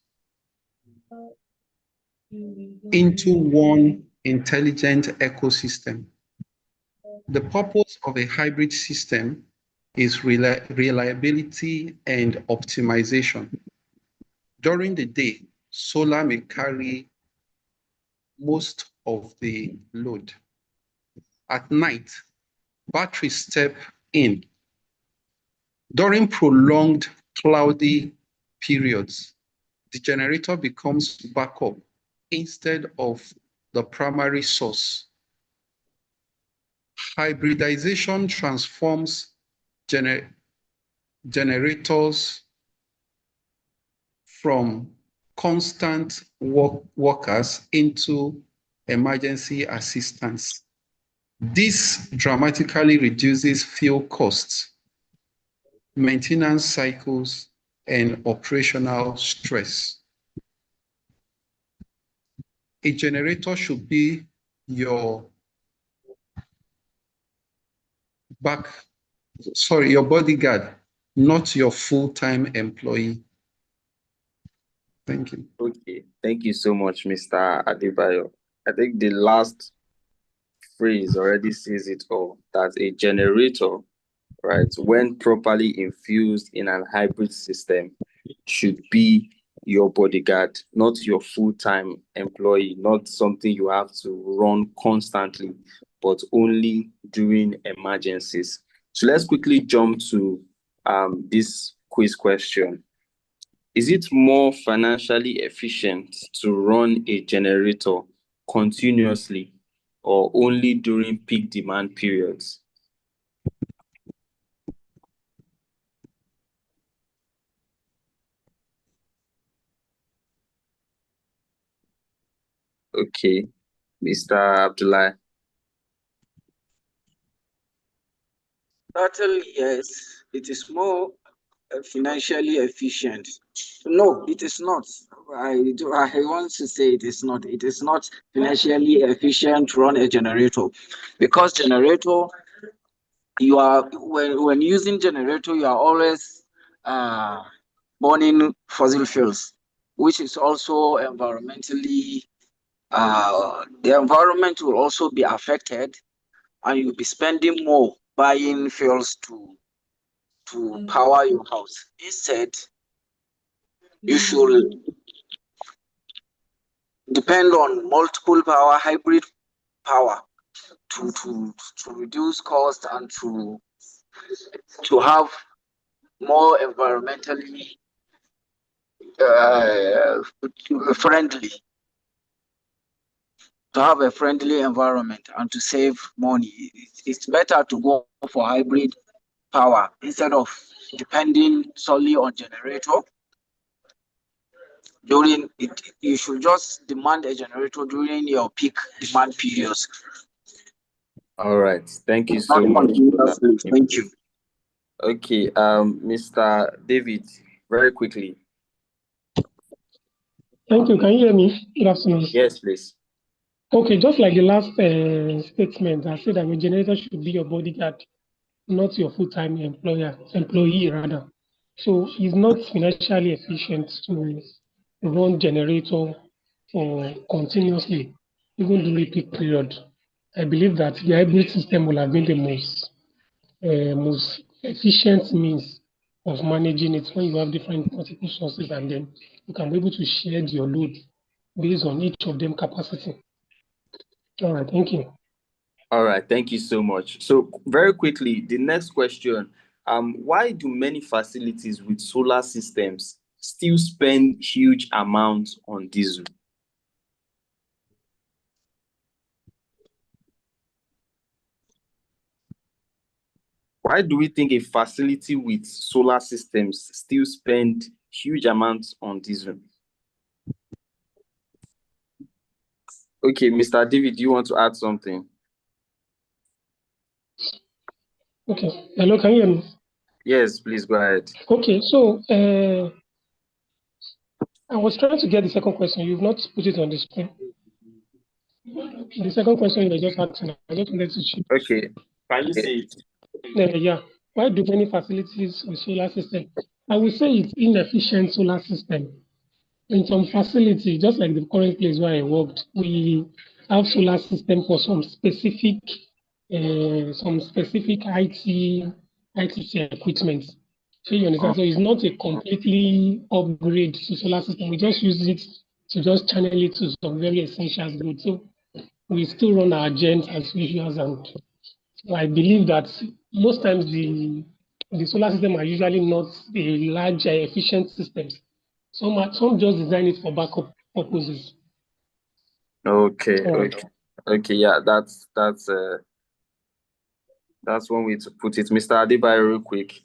into one intelligent ecosystem. The purpose of a hybrid system is reliability and optimization. During the day, solar may carry most of the load. At night, batteries step in. During prolonged cloudy periods, the generator becomes backup instead of the primary source. Hybridization transforms generators from constant workers into emergency assistance. This dramatically reduces fuel costs, maintenance cycles, and operational stress. A generator should be your bodyguard, not your full-time employee. Thank you. Okay, thank you so much, Mr. Adebayo. I think the last phrase already says it all, that a generator, right, when properly infused in an hybrid system, should be your bodyguard, not your full-time employee, not something you have to run constantly, but only during emergencies. So let's quickly jump to this quiz question. Is it more financially efficient to run a generator continuously or only during peak demand periods? Okay, Mr. Abdullah. Certainly, yes, it is more financially efficient. No, it is not. I want to say it is not. It is not financially efficient to run a generator, because generator, you are when using generator, you are always burning fossil fuels, which is also environmentally the environment will also be affected, and you'll be spending more buying fuels to power your house. Instead, you should depend on multiple power, hybrid power, to reduce cost and to have more environmentally friendly, to have a friendly environment and to save money. It's better to go for hybrid power instead of depending solely on generator. During it, you should just demand a generator during your peak demand periods. All right, thank you so much. Thank you. Okay, Mr. David, very quickly. Thank you. Can you hear me? Good afternoon. Yes, please. Okay, just like the last statement, I said that your generator should be your bodyguard, not your full-time employee rather. So it's not financially efficient to run generator continuously, even during peak period. I believe that the hybrid system will have been the most efficient means of managing it when you have different multiple sources, and then you can be able to share your load based on each of them capacity. All right, thank you. All right, thank you so much. So very quickly, the next question, why do many facilities with solar systems still spend huge amounts on diesel? Why do we think a facility with solar systems still spend huge amounts on diesel? Okay, Mr. David, do you want to add something? Okay, hello, can you hear me? Yes, please go ahead. Okay, so I was trying to get the second question. You've not put it on the screen. The second question you just asking, I just wanted to check. Okay, can you say it? Yeah. Why do many facilities with solar system? I would say it's inefficient solar system. In some facility, just like the current place where I worked, we have solar system for some specific IT equipment. So you understand? So it's not a completely upgrade to solar system. We just use it to just channel it to some very essential goods. So we still run our gens as usual. And I believe that most times the solar system are usually not the large efficient systems. Some just design it for backup purposes. Okay, All right. okay, yeah, that's one way to put it. Mr. Adebayo, real quick.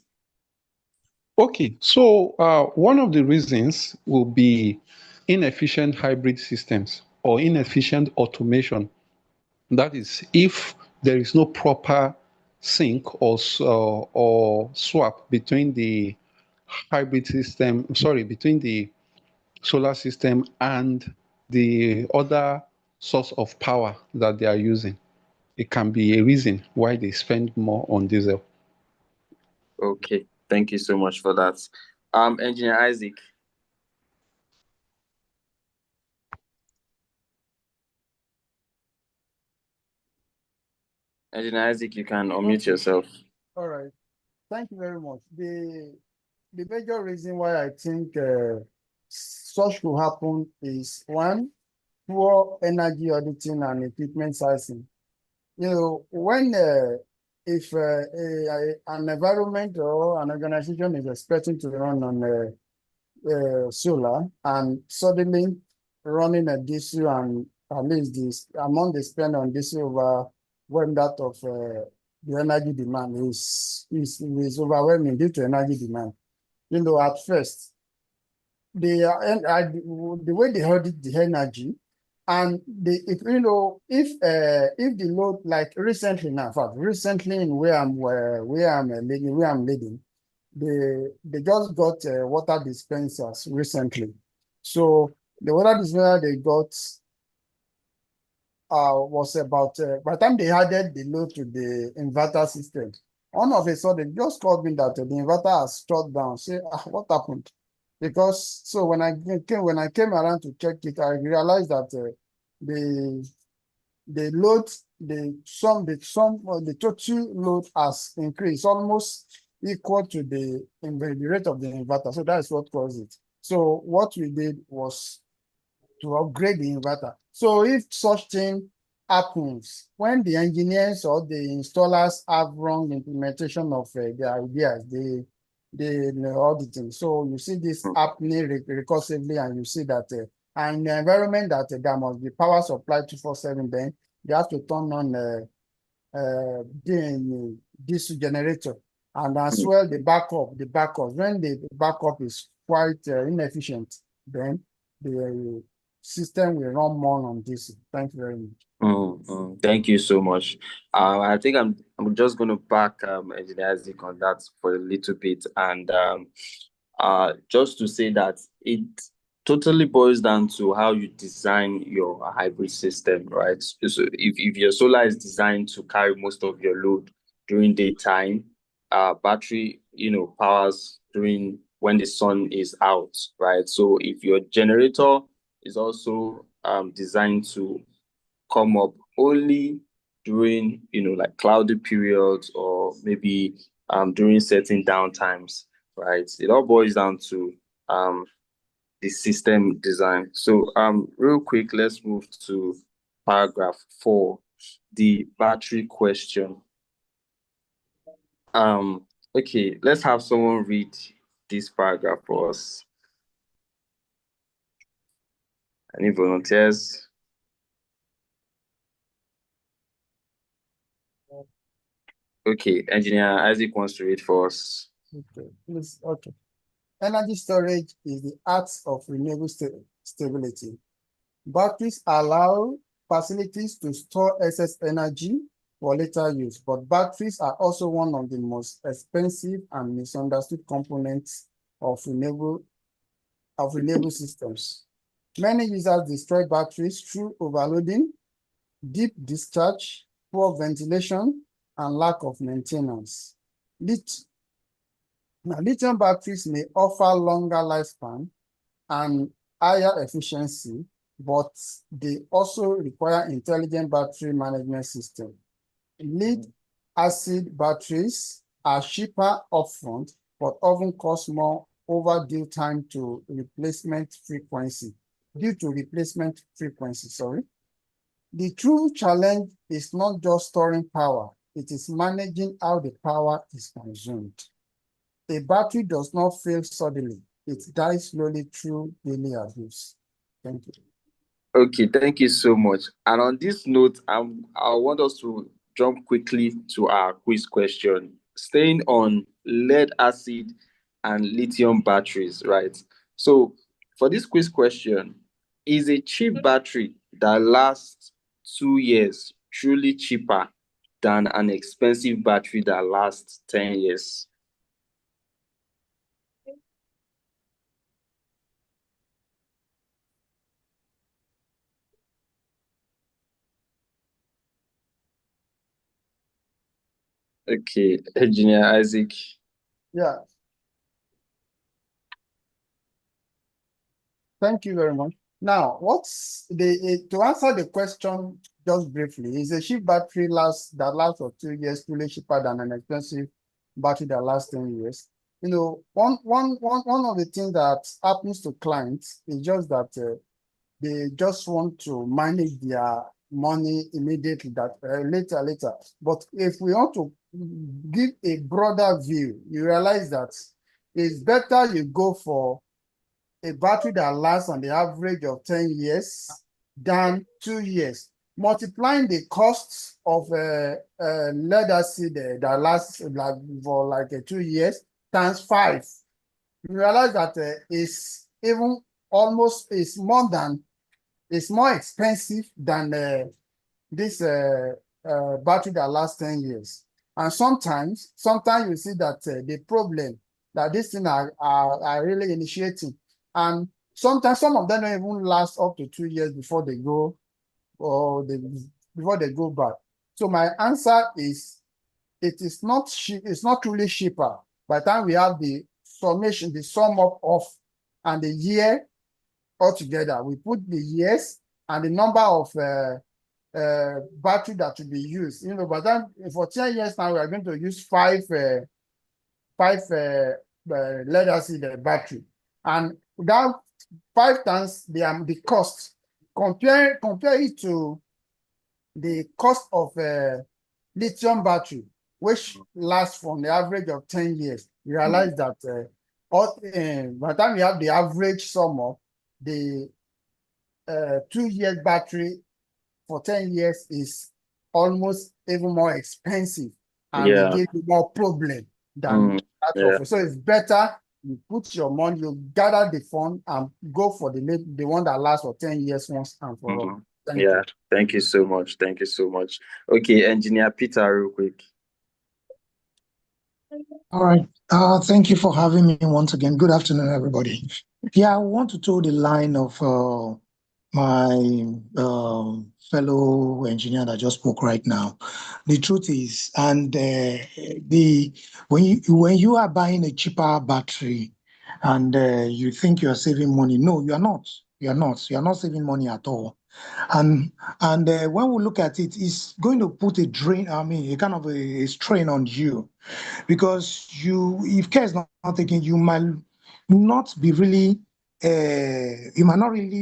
Okay, so one of the reasons will be inefficient hybrid systems or inefficient automation. That is, if there is no proper sync or swap between the hybrid system, between the solar system and the other source of power that they are using. It can be a reason why they spend more on diesel. Okay, thank you so much for that. Engineer Isaac. Engineer Isaac, you can unmute yourself. All right. Thank you very much. The major reason why I think such will happen is one, poor energy auditing and equipment sizing. You know, when if an environment or an organization is expecting to run on solar and suddenly running a diesel, and at least this amount they spend on diesel over when that of the energy demand is overwhelming due to energy demand. You know, at first, the way they audit the energy, and if the load, like recently now, in fact, recently in where I'm living, they just got water dispensers recently. So the water dispenser they got was about by the time they added the load to the inverter system, all of a sudden just called me that the inverter has shut down. Say, what happened? Because so when I came around to check it, I realized that the load, the total load has increased almost equal to the rate of the inverter. So that's what caused it. So what we did was to upgrade the inverter. So if such thing happens, when the engineers or the installers have wrong implementation of their ideas, the auditing. So you see this happening recursively, and you see that and in the environment that there must be power supply 24/7, then they have to turn on the diesel generator, and as well the backup. When the backup is quite inefficient, then the system will run more on diesel. Thank you very much. Thank you so much. I think I'm just going to back Engineer Isaac on that for a little bit, and just to say that it totally boils down to how you design your hybrid system, right? So if your solar is designed to carry most of your load during daytime, battery, powers during when the sun is out, right? So if your generator is also designed to come up only during, like cloudy periods, or maybe during certain downtimes, right? It all boils down to the system design. So real quick, let's move to paragraph 4, the battery question. Okay, let's have someone read this paragraph for us. Any volunteers? Okay, Engineer Isaac wants to read for us. Okay, please. Okay. Energy storage is the art of renewable stability. Batteries allow facilities to store excess energy for later use, but batteries are also one of the most expensive and misunderstood components of renewable systems. Many users destroy batteries through overloading, deep discharge, poor ventilation, and lack of maintenance. Lithium batteries may offer longer lifespan and higher efficiency, but they also require intelligent battery management system. Lead acid batteries are cheaper upfront, but often cost more over due time to replacement frequency. Due to replacement frequency, sorry. The true challenge is not just storing power, it is managing how the power is consumed. A battery does not fail suddenly, it dies slowly through daily abuse. Thank you. Okay, thank you so much. And on this note, I want us to jump quickly to our quiz question, staying on lead acid and lithium batteries, right? So for this quiz question, is a cheap battery that lasts 2 years truly cheaper than an expensive battery that lasts 10 years? Okay, Engineer Isaac. Yeah. Thank you very much. Now, to answer the question just briefly, is a cheap battery that lasts for 2 years truly cheaper than an expensive battery that lasts 10 years? You know, one of the things that happens to clients is just that they just want to manage their money immediately, that later. But if we want to give a broader view, you realize that it's better you go for a battery that lasts on the average of 10 years than 2 years. Multiplying the costs of lead acid that lasts for 2 years times 5, you realize that it's more expensive than this battery that lasts 10 years. And sometimes you see that the problem that this thing are really initiating, and sometimes some of them don't even last up to 2 years before they go bad. So my answer is it's not truly cheaper. By the time we have the summation, the sum up of and the year altogether, we put the years and the number of battery that will be used. You know, but then for 10 years now, we are going to use five lead acid battery, and that 5 times the cost. Compare it to the cost of lithium battery, which lasts from the average of 10 years. You realize that by the time you have the average sum of the 2 years battery for 10 years is almost even more expensive, and it gives you more problem than that. So it's better you put your money, you gather the fund and go for the one that lasts for 10 years once and for all. Thank you. Thank you so much. Thank you so much. Okay, Engineer Peter, real quick. All right. Thank you for having me once again. Good afternoon, everybody. Yeah, I want to toe the line of my fellow engineer that just spoke right now. The truth is, and when you are buying a cheaper battery and you think you are saving money, no, you are not. You are not. You are not saving money at all. And when we look at it, it's going to put a kind of a strain on you, because if care is not taken, you might not really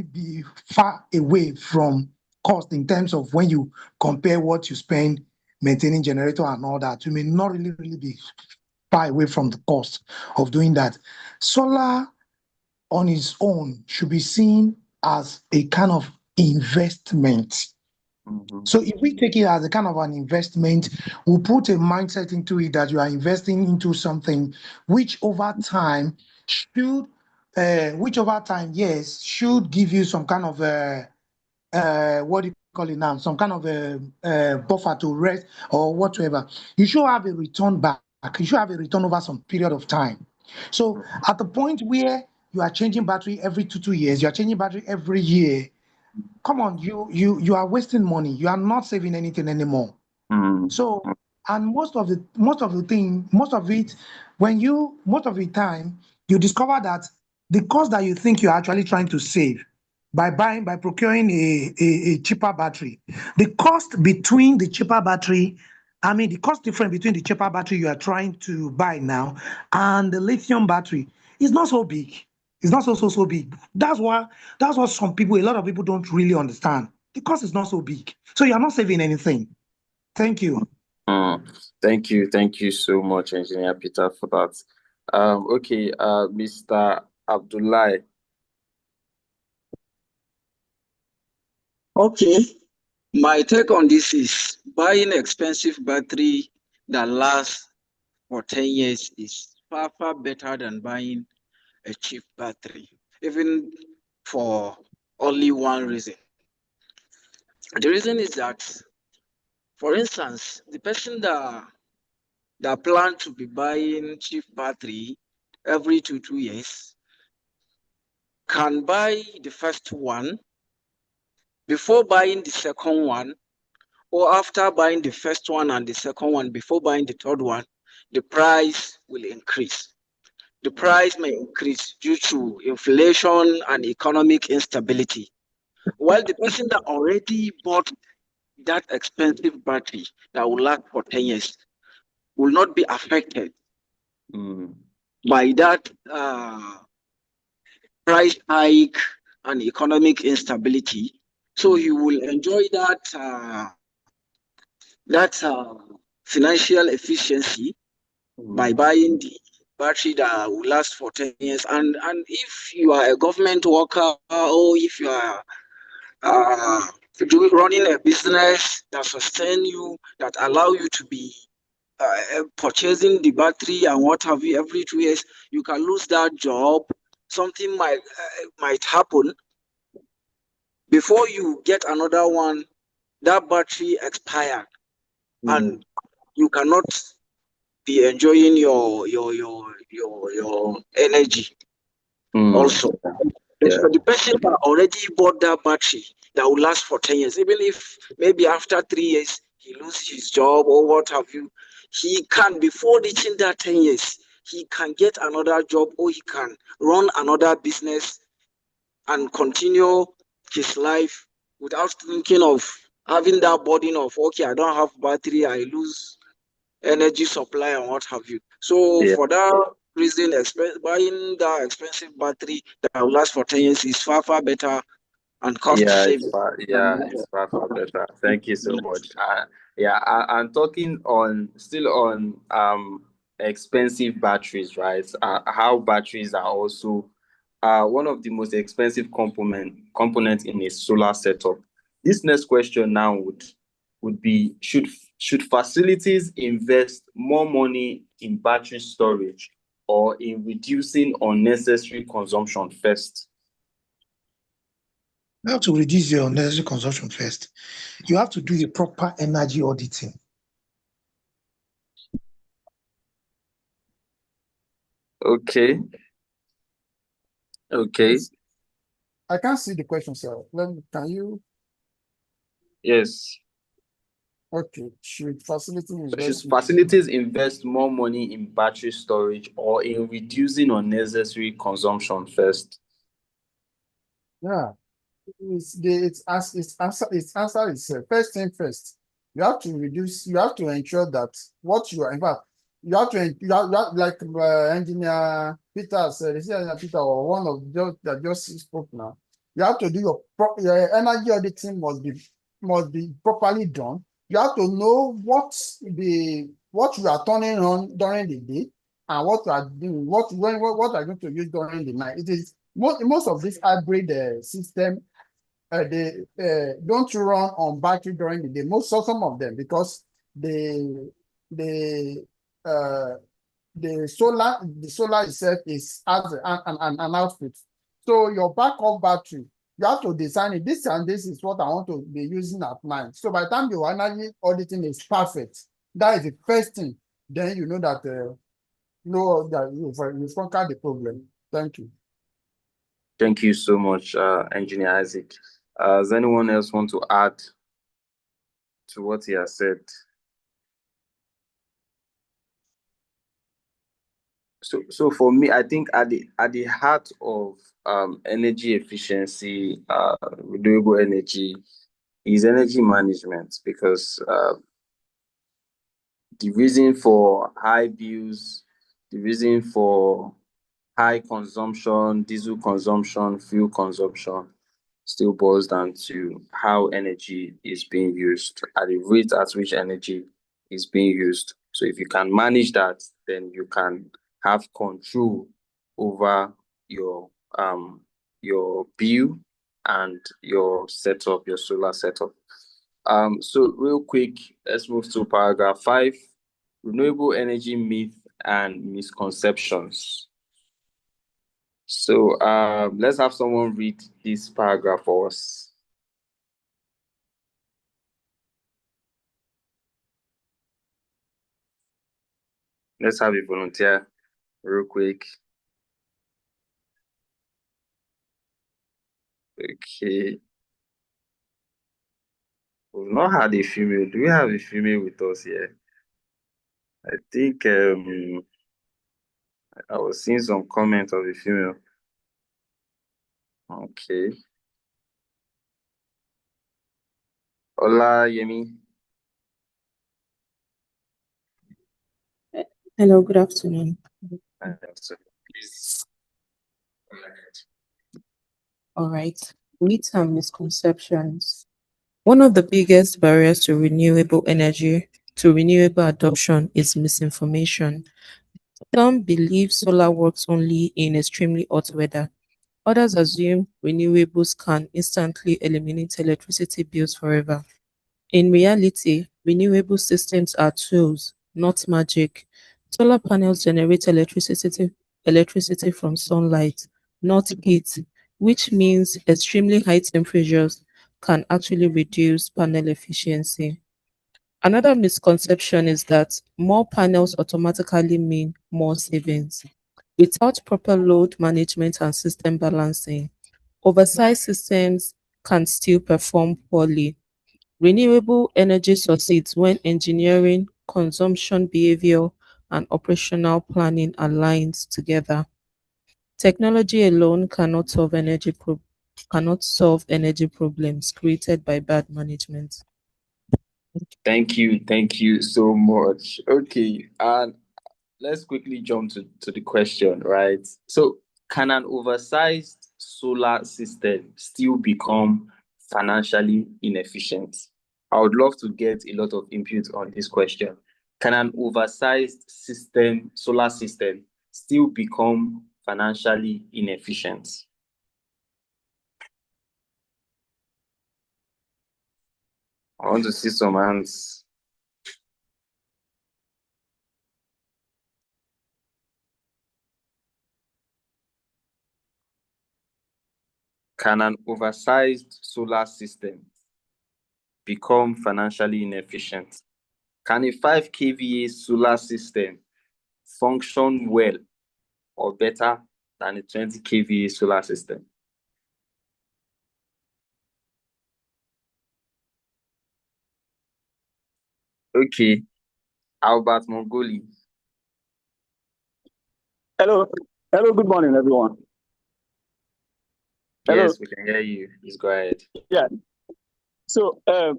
be far away from cost in terms of when you compare what you spend maintaining generator and all that. You may not really be far away from the cost of doing that. Solar on its own should be seen as a kind of investment. So if we take it as a kind of an investment, we'll put a mindset into it that you are investing into something which over time, yes, should give you some kind of what do you call it now? Some kind of a buffer to rest or whatever. You should have a return back. You should have a return over some period of time. So at the point where you are changing battery every 2 years, you are changing battery every year, come on, you are wasting money. You are not saving anything anymore. So, and most of the time, you discover that the cost that you think you're actually trying to save by procuring a cheaper battery, the cost between the cheaper battery, the cost difference between the cheaper battery you are trying to buy now and the lithium battery is not so big. It's not so big. That's what a lot of people don't really understand. the cost is not so big. So you are not saving anything. Thank you. Thank you so much, Engineer Peter, for that. Okay, Mr. Abdullahi. Okay, my take on this is buying expensive battery that lasts for 10 years is far, far better than buying a cheap battery, even for only one reason. The reason is that, for instance, the person that plan to be buying cheap battery every 2 years can buy the first one before buying the second one, or after buying the first one and the second one before buying the third one, the price will increase. The price may increase due to inflation and economic instability. While the person that already bought that expensive battery that will last for 10 years will not be affected by that price hike and economic instability. So you will enjoy that financial efficiency by buying the battery that will last for 10 years. And if you are a government worker, or if you are running a business that sustain you, that allow you to be purchasing the battery and what have you every 2 years, you can lose that job. Something might happen. Before you get another one, that battery expired, and you cannot be enjoying your energy. Also, so the person that already bought that battery that will last for 10 years, even if maybe after 3 years he loses his job or what have you, he can, before reaching that 10 years, he can get another job, or he can run another business and continue his life without thinking of having that burden of, okay, I don't have battery, I lose energy supply and what have you. So for that reason, buying that expensive battery that will last for 10 years is far, far better and cost saving. It's far better. Thank you so much. I'm talking still on expensive batteries, right? How batteries are also one of the most expensive components in a solar setup. This next question now would be, should facilities invest more money in battery storage or in reducing unnecessary consumption first? You have to reduce your unnecessary consumption first. You have to do a proper energy auditing. Okay. I can't see the question, sir. Can you? Yes. Okay. Should facilities invest more money in battery storage or in reducing unnecessary consumption first? Yeah. Its answer itself. First thing first, you have to ensure that what you are, in fact, you have like Engineer Peter said, Engineer Peter, or one of those that just spoke now, you have to do your energy auditing must be properly done. You have to know what you are turning on during the day and what you are doing, what are going to use during the night. It is most of this hybrid system. They don't run on battery during the day. Some of them, because the solar itself has an output. So your backup battery, you have to design it. This and this is what I want to be using at night. So by the time your energy auditing is perfect, that is the first thing. Then you know that you've conquered the problem. Thank you. Thank you so much, Engineer Isaac. Does anyone else want to add to what he has said? So for me, I think at the heart of energy efficiency, renewable energy, is energy management, because the reason for high bills, the reason for high consumption, diesel consumption, fuel consumption, still boils down to how energy is being used, at the rate at which energy is being used. So if you can manage that, then you can have control over your bill and your setup, your solar setup. So real quick, let's move to paragraph 5, renewable energy myth and misconceptions. So let's have someone read this paragraph for us. Let's have a volunteer real quick. Okay. We've not had a female. Do we have a female with us here? I think I was seeing some comment of a female. Okay. Hola, Yemi. Hello, good afternoon. Please. All right. Myths and misconceptions. One of the biggest barriers to renewable adoption is misinformation. Some believe solar works only in extremely hot weather. Others assume renewables can instantly eliminate electricity bills forever. In reality, renewable systems are tools, not magic. Solar panels generate electricity from sunlight, not heat, which means extremely high temperatures can actually reduce panel efficiency. Another misconception is that more panels automatically mean more savings. Without proper load management and system balancing, oversized systems can still perform poorly. Renewable energy succeeds when engineering, consumption behavior, and operational planning aligns together. Technology alone cannot solve energy problems created by bad management. Thank you so much. Okay, and let's quickly jump to the question, right? So, can an oversized solar system still become financially inefficient? I would love to get a lot of input on this question. Can an oversized solar system, still become financially inefficient? I want to see some hands. Can an oversized solar system become financially inefficient? Can a 5 kVA solar system function well or better than a 20 kVA solar system? Okay, Albert Mongoli. Hello, good morning, everyone. Hello. Yes, we can hear you. Please go ahead. Yeah. So I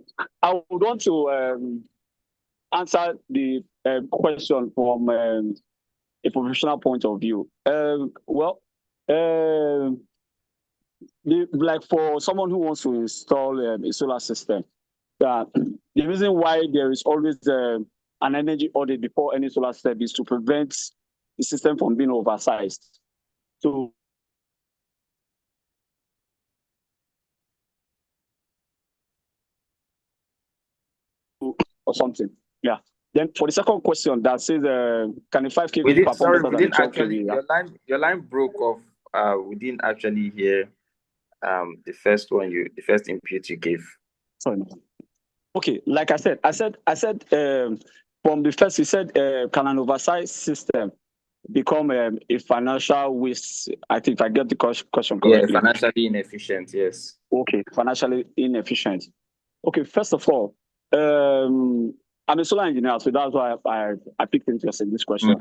would want to answer the question from a professional point of view. Like for someone who wants to install a solar system, the reason why there is always an energy audit before any solar system is to prevent the system from being oversized. So or something. Yeah. Then for the second question that says can a 5 kV perform better than a 12 kV? Yeah? Your line broke off. We didn't actually hear the first input you gave. Sorry. Okay, like I said from the first, he said, can an oversized system become a financial waste? I think I get the question correctly. Yeah, financially inefficient, yes. Okay, financially inefficient. Okay, first of all, I'm a solar engineer, so that's why I picked interest in this question.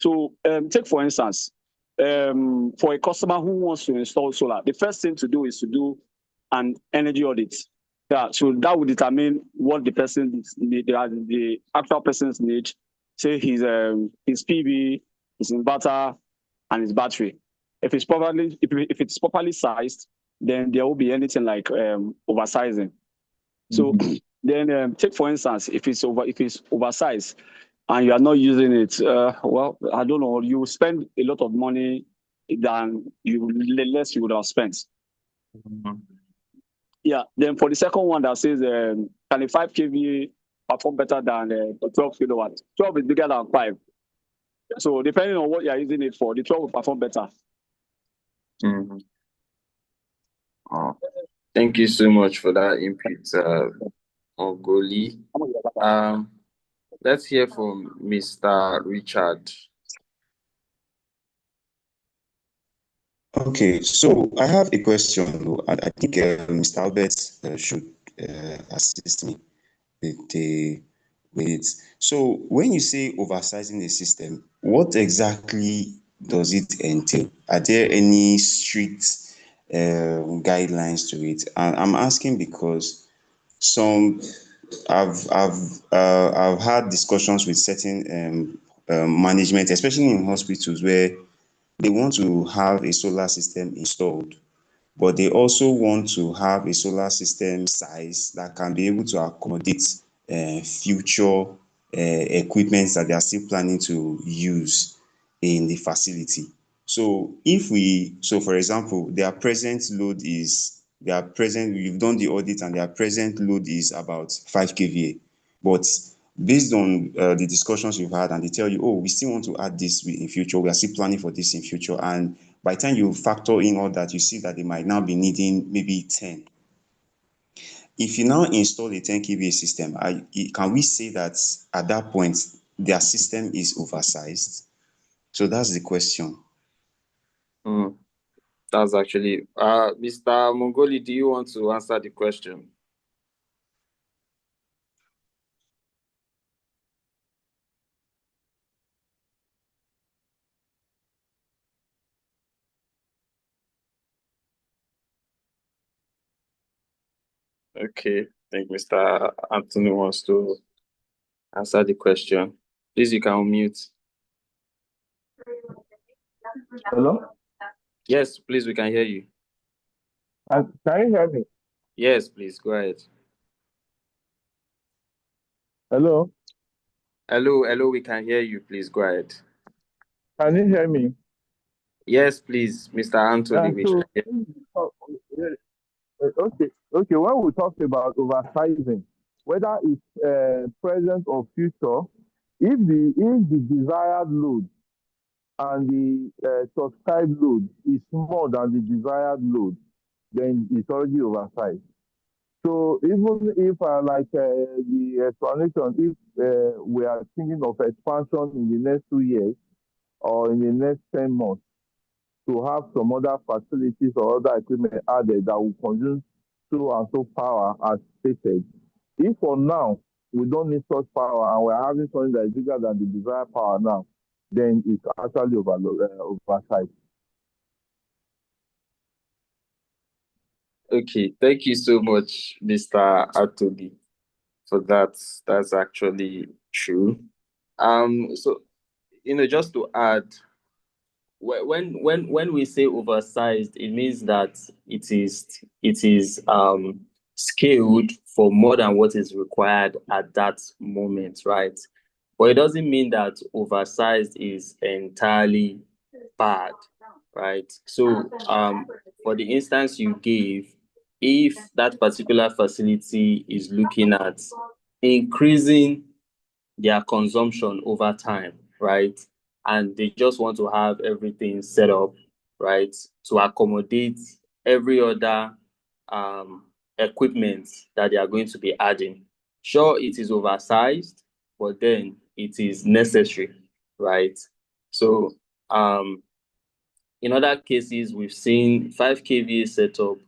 So take for instance, for a customer who wants to install solar, the first thing to do is to do an energy audit. Yeah, so that will determine what the person's need, the actual person's need. Say his PV, his inverter, and his battery. If it's properly sized, then there will be anything like oversizing. So then take for instance, if it's oversized and you are not using it, well, I don't know, you spend a lot of money than less you would have spent. Yeah. Then for the second one that says, can a 5 kVA perform better than 12 kilowatts? 12 is bigger than 5. So depending on what you are using it for, the 12 will perform better. Oh, thank you so much for that input, Ogoli. Let's hear from Mr. Richard. Okay, so I have a question. I think Mr. Albert should assist me with it. So when you say oversizing the system, what exactly does it entail? Are there any strict guidelines to it? And I'm asking because I've had discussions with certain management, especially in hospitals, where they want to have a solar system installed, but they also want to have a solar system size that can be able to accommodate future equipment that they are still planning to use in the facility. So for example, we've done the audit and their present load is about 5 kVA, but based on the discussions we've had, and they tell you, oh, we still want to add this in future, we are still planning for this in future, and by the time you factor in all that, you see that they might now be needing maybe 10. If you now install a 10 kVA system, can we say that at that point their system is oversized? So that's the question. That's actually Mr. Mongoli, do you want to answer the question? Okay, I think Mr. Anthony wants to answer the question. Please, you can unmute. Hello? Yes, please, we can hear you. Can you hear me? Yes, please, go ahead. Hello? Hello, we can hear you. Please, go ahead. Can you hear me? Yes, please, Mr. Anthony. Okay. When we talk about oversizing, whether it's present or future, if the desired load and the subscribed load is more than the desired load, then it's already oversized. So even if, like the explanation, if we are thinking of expansion in the next 2 years or in the next 10 months, to have some other facilities or other equipment added that will consume so and so power as stated. If for now we don't need such power and we're having something that is bigger than the desired power now, then it's actually oversized. Okay, thank you so much, Mr. Anthony, for that. That's actually true. So just to add, when we say oversized, it means that it is scaled for more than what is required at that moment, right? But it doesn't mean that oversized is entirely bad, right? So for the instance you gave, if that particular facility is looking at increasing their consumption over time, right? And they just want to have everything set up, right, to accommodate every other equipment that they are going to be adding. Sure, it is oversized, but then it is necessary, right? So in other cases, we've seen 5 kVA setup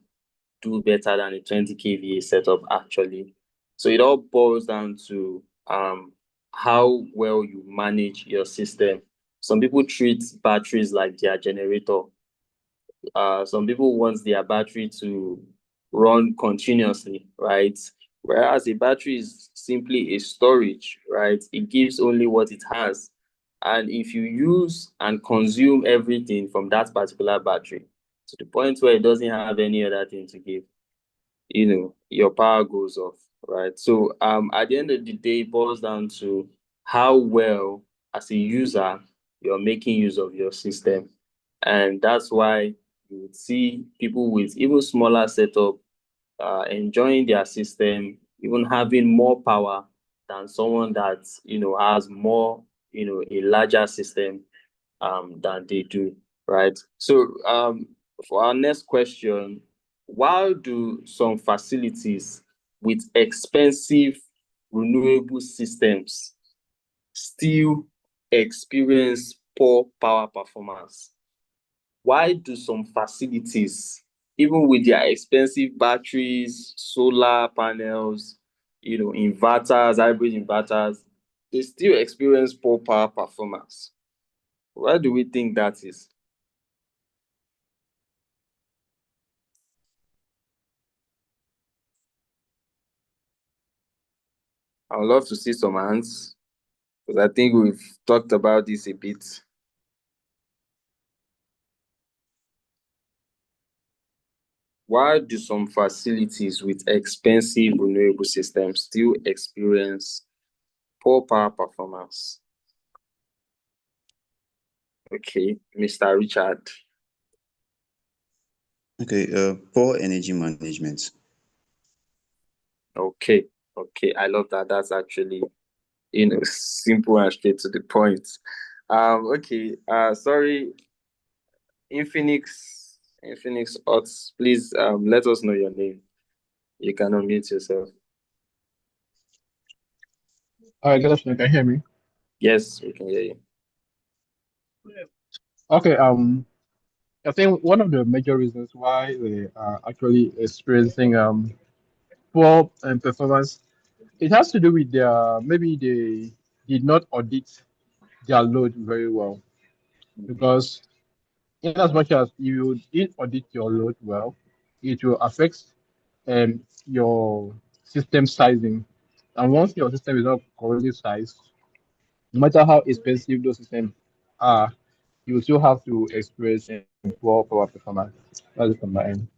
do better than a 20 kVA setup actually. So it all boils down to how well you manage your system. Some people treat batteries like their generator. Some people want their battery to run continuously, right? Whereas a battery is simply a storage, right? It gives only what it has. And if you use and consume everything from that particular battery, to the point where it doesn't have any other thing to give, your power goes off, right? So at the end of the day, it boils down to how well, as a user, you're making use of your system. And that's why you would see people with even smaller setup enjoying their system, even having more power than someone that has more, a larger system than they do, right? So for our next question, why do some facilities with expensive renewable systems still experience poor power performance? Why do some facilities, even with their expensive batteries, solar panels, inverters, hybrid inverters, they still experience poor power performance? Why do we think that is? I would love to see some hands, because I think we've talked about this a bit. Why do some facilities with expensive renewable systems still experience poor power performance? Okay, Mr. Richard. Okay, poor energy management. Okay, I love that. That's actually, simple and straight to the point. Okay, sorry, Infinix Ots, please let us know your name. You can unmute yourself. All right, good afternoon. Can you hear me? Yes, we can hear you. Okay. I think one of the major reasons why they are actually experiencing poor performance, it has to do with maybe they did not audit their load very well, because in as much as you did audit your load well, it will affect your system sizing. And once your system is not correctly sized, no matter how expensive those systems are, you still have to experience poor power performance. That's it from my end.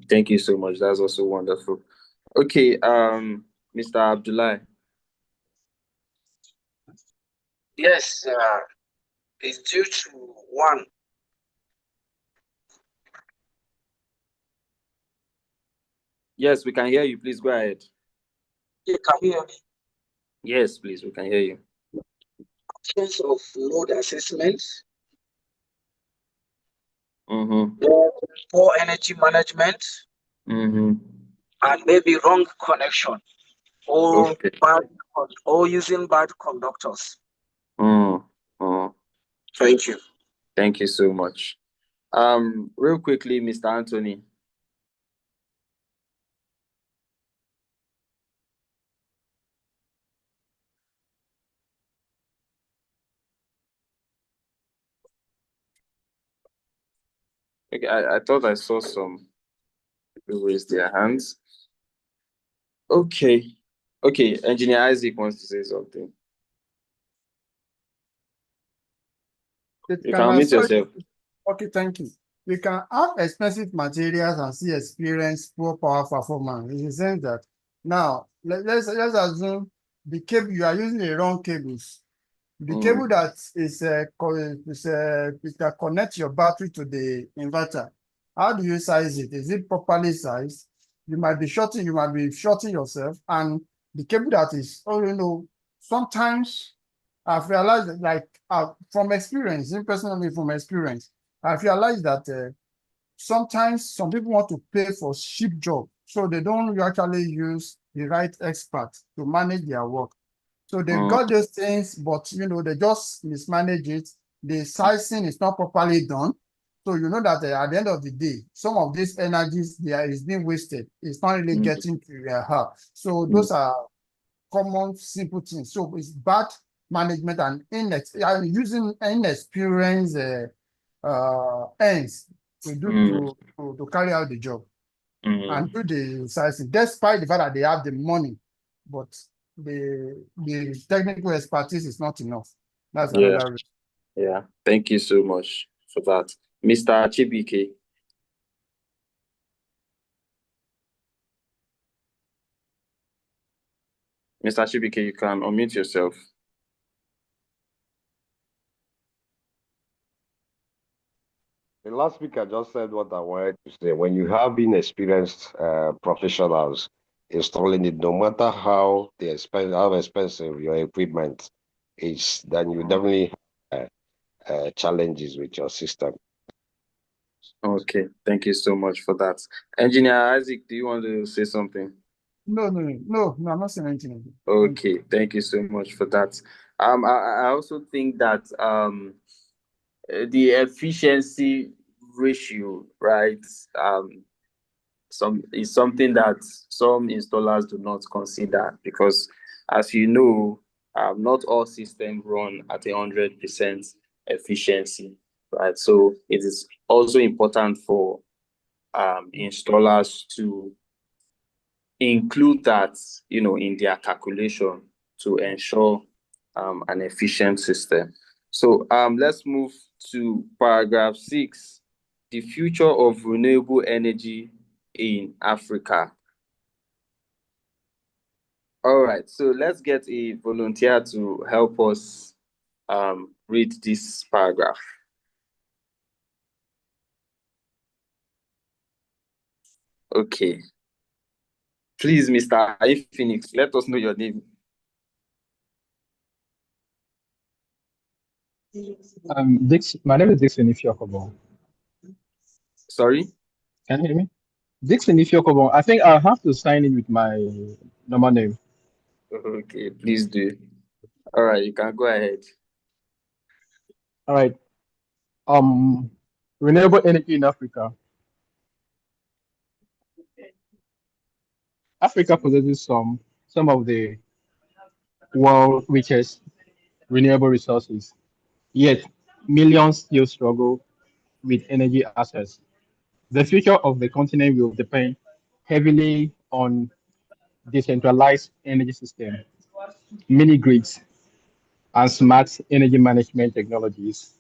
Thank you so much. That's also wonderful. Okay, Mr. Abdullah. Yes, it's due to one. Yes, we can hear you. Please go ahead. You can hear me. Yes, please, we can hear you. Absence of load assessment, Mm-hmm. poor energy management, Mm-hmm. and maybe wrong connection, or Okay. or using bad conductors. Mm-hmm. Thank you. Thank you so much. Real quickly, Mr. Anthony. Okay, I thought I saw some people raise their hands. Okay, Engineer Isaac wants to say something. You can unmute yourself. Okay, thank you. You can have expensive materials and still experience poor power performance in the sense that now let's assume the cable you are using the wrong cables. The cable that is that connect your battery to the inverter. How do you size it? Is it properly sized? You might be shorting yourself, and the cable that is, sometimes I've realized that, like from experience, personally from experience, I've realized that sometimes some people want to pay for cheap job, so they don't actually use the right expert to manage their work. So they got those things, but they just mismanage it. The sizing is not properly done. So you know that at the end of the day, some of these energies is being wasted. It's not really getting to your heart. So those are common simple things. So it's bad management and using inexperienced ends to carry out the job and do the sizing, despite the fact that they have the money, but the technical expertise is not enough. That's another reason. Yeah. Thank you so much for that. Mr. Chibike. Mr. Chibike, you can unmute yourself. The last speaker just said what I wanted to say. When you have inexperienced professionals installing it, no matter how expensive your equipment is, then you definitely have challenges with your system. Okay, thank you so much for that. Engineer Isaac, do you want to say something? No, I'm not saying anything. Okay, thank you so much for that. I also think that the efficiency ratio, right, is something that some installers do not consider because, as you know, not all systems run at 100% efficiency, right? So it is also important for installers to include that, in their calculation to ensure an efficient system. So let's move to paragraph 6, the future of renewable energy in Africa. All right, so let's get a volunteer to help us read this paragraph. Okay. Please, Mr. Phoenix, let us know your name. My name is Dixon Ifyokobo. Sorry? Can you hear me? Dixon Ifyokobo. I think I'll have to sign in with my normal name. Okay, please do. All right, you can go ahead. All right. Renewable energy in Africa. Africa possesses some of the world's richest renewable resources, yet millions still struggle with energy access. The future of the continent will depend heavily on decentralized energy system, mini grids, and smart energy management technologies.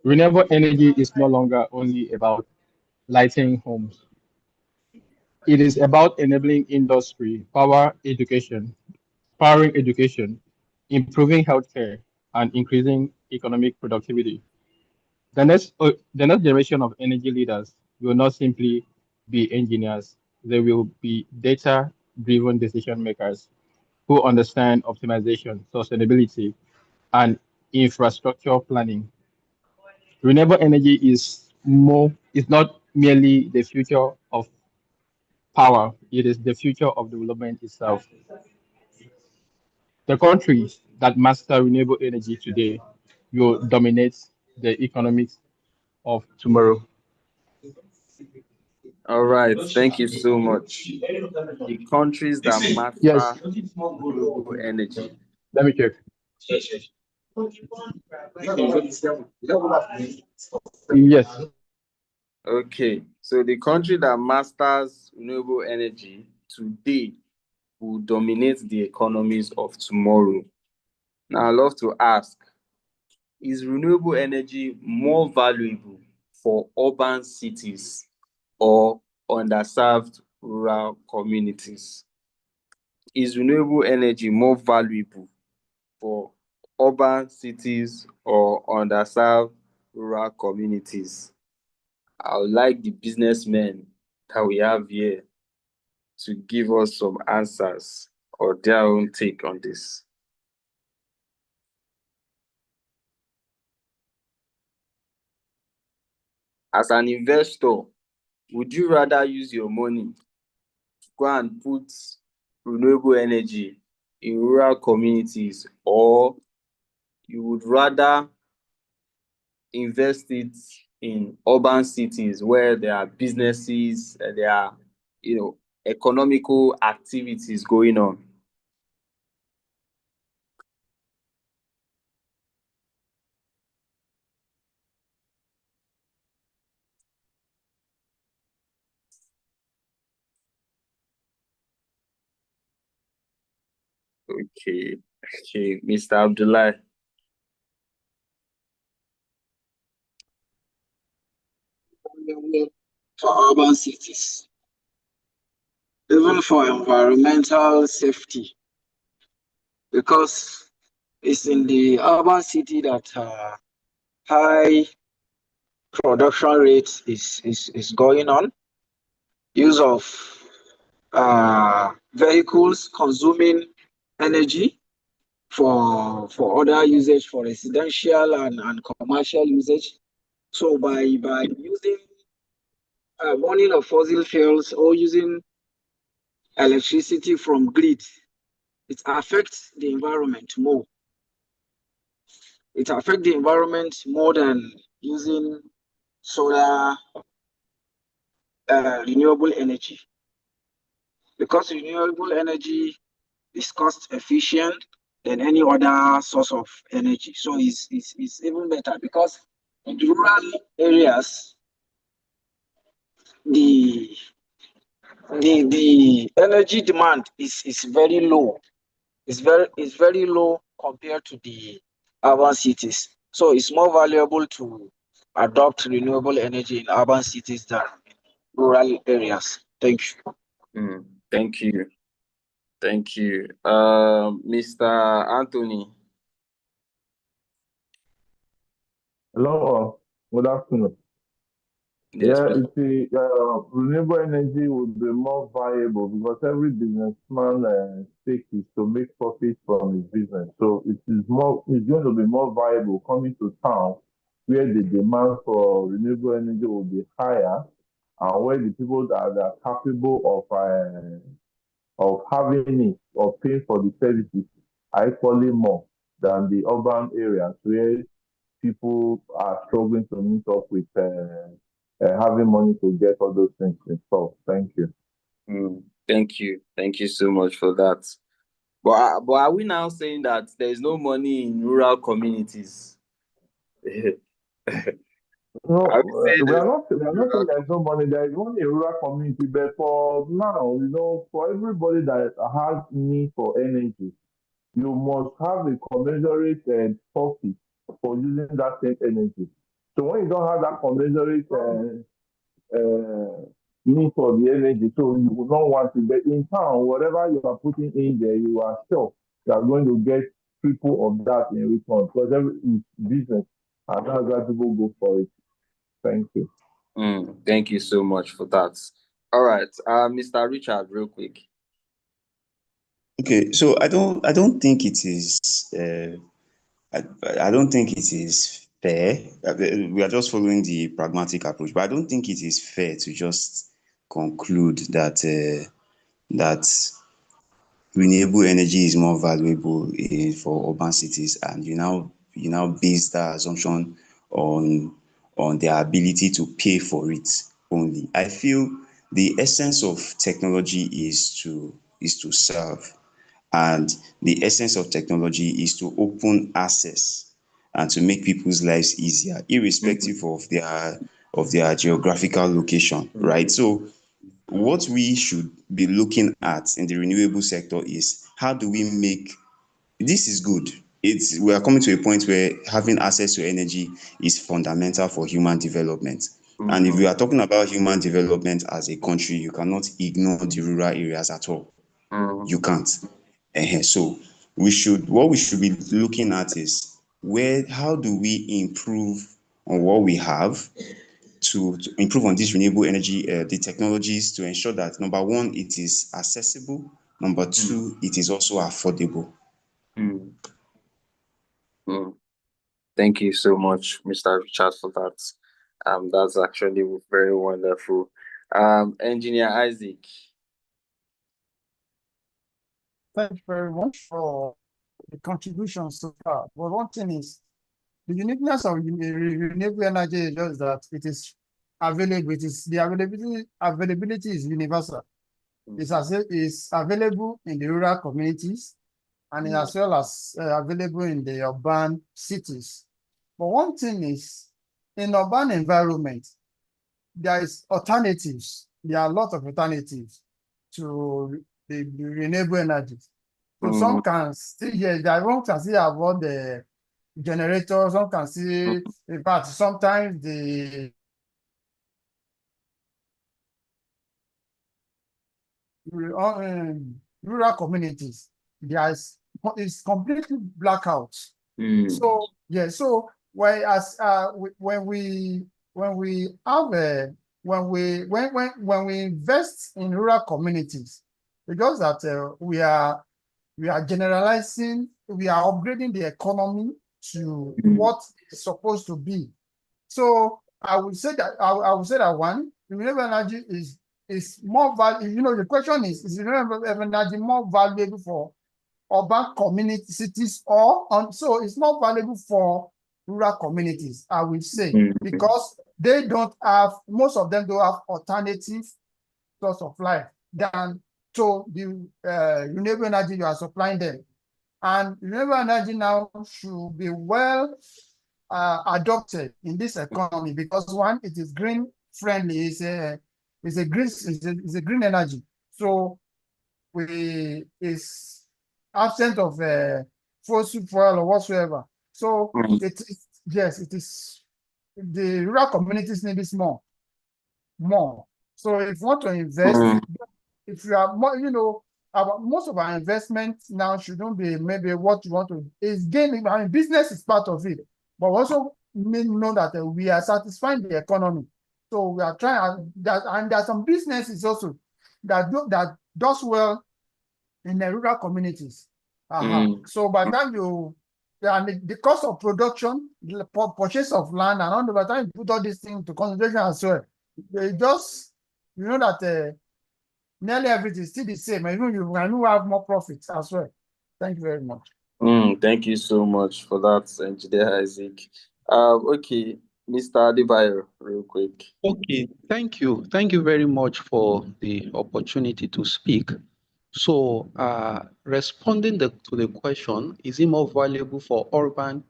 Renewable energy is no longer only about lighting homes. It is about enabling industry, powering education, improving healthcare, and increasing economic productivity. The next generation of energy leaders will not simply be engineers, they will be data driven decision makers who understand optimization, sustainability, and infrastructure planning. Renewable energy is not merely the future of power, it is the future of development itself. The countries that master renewable energy today will dominate the economics of tomorrow. All right, thank you so much. The countries that Yes. master renewable energy. Let me check. Yes. Okay, so the country that masters renewable energy today will dominate the economies of tomorrow. Now, I'd love to ask, is renewable energy more valuable for urban cities or underserved rural communities? Is renewable energy more valuable for urban cities or underserved rural communities? I would like the businessmen that we have here to give us some answers or their own take on this. As an investor, would you rather use your money to go and put renewable energy in rural communities, or you would rather invest it in urban cities where there are businesses, there are, economical activities going on? Okay, Mr. Abdullah. For urban cities. even for environmental safety, because it's in the urban city that high production rate is going on. Use of vehicles consuming energy for other usage, for residential and commercial usage. So by using burning of fossil fuels or using electricity from grid, it affects the environment more. It affects the environment more than using solar renewable energy, because renewable energy is cost efficient than any other source of energy. So it's even better, because in rural areas, the the energy demand is very low. It's very low compared to the urban cities. So it's more valuable to adopt renewable energy in urban cities than rural areas. Thank you. Thank you. Thank you. Mr. Anthony. Hello, good afternoon. Yes, Yeah, please. renewable energy would be more viable because every businessman stake is to make profit from his business. So it's going to be more viable coming to town where the demand for renewable energy will be higher, and where the people that are capable of having it or paying for the services are equally more than the urban areas where people are struggling to meet up with having money to get all those things installed. Thank you. Thank you. Thank you so much for that. But are we now saying that there is no money in rural communities? No, Are we saying we there's are not saying there's no money. There is money in rural community, but for now, for everybody that has need for energy, you must have a commensurate profit for using that same energy. So when you don't have that commensurate need for the energy, so you will not want it. But in town, whatever you are putting in there, you are sure you are going to get triple of that in return, because it's business, and that's why people go for it. Thank you. Thank you so much for that. All right, Mr. Richard, real quick. Okay, so I don't think it is I don't think it is fair. We are just following the pragmatic approach, but I don't think it is fair to just conclude that that renewable energy is more valuable for urban cities, and you now base that assumption on their ability to pay for it only. I feel the essence of technology is to serve, and the essence of technology is to open access and to make people's lives easier, irrespective of their geographical location, right? So what we should be looking at in the renewable sector is, how do we make this is good. We are coming to a point where having access to energy is fundamental for human development. And if we are talking about human development as a country, you cannot ignore the rural areas at all. You can't. So what we should be looking at is how do we improve on what we have to improve on this renewable energy, the technologies, to ensure that, number one, it is accessible, number two, it is also affordable. Thank you so much, Mr. Richard, for that. That's actually very wonderful. Engineer Isaac. Thank you very much for the contribution so far. But one thing is, the uniqueness of renewable energy is just that it is available. The availability is universal. It's available in the rural communities, and as well as available in the urban cities. But one thing is, in urban environment, there is alternatives. There are a lot of alternatives to the renewable energy. So some can still, yes, one can still avoid the generators, some can still, in fact, sometimes the rural communities, it's completely blackout. So yeah, so when we invest in rural communities, because that we are generalizing, we are upgrading the economy to what it's supposed to be. So I would say that one, renewable energy is more valuable. You know, the question is renewable energy more valuable for urban community cities so it's more valuable for rural communities, I would say, because most of them don't have alternative source of life than to the renewable energy you are supplying them. And renewable energy now should be well adopted in this economy because one, it is green friendly. It's a green energy. So is absent of fossil fuel or whatsoever. So it is the rural communities need this more. So if you want to invest, if you are more, most of our investments now shouldn't be maybe what you want to is gaining. I mean, business is part of it, but also know that we are satisfying the economy. So we are trying that, and there are some businesses also that does well in the rural communities. So by the time the cost of production, the purchase of land, and all by the time you put all these things into consideration as well, they just that nearly everything is still the same. Even you can have more profits as well. Thank you very much. Thank you so much for that, Engineer Isaac. Okay, Mr. Adebayo, real quick. Okay, thank you. Thank you very much for the opportunity to speak. So, responding to the question, is it more valuable for urban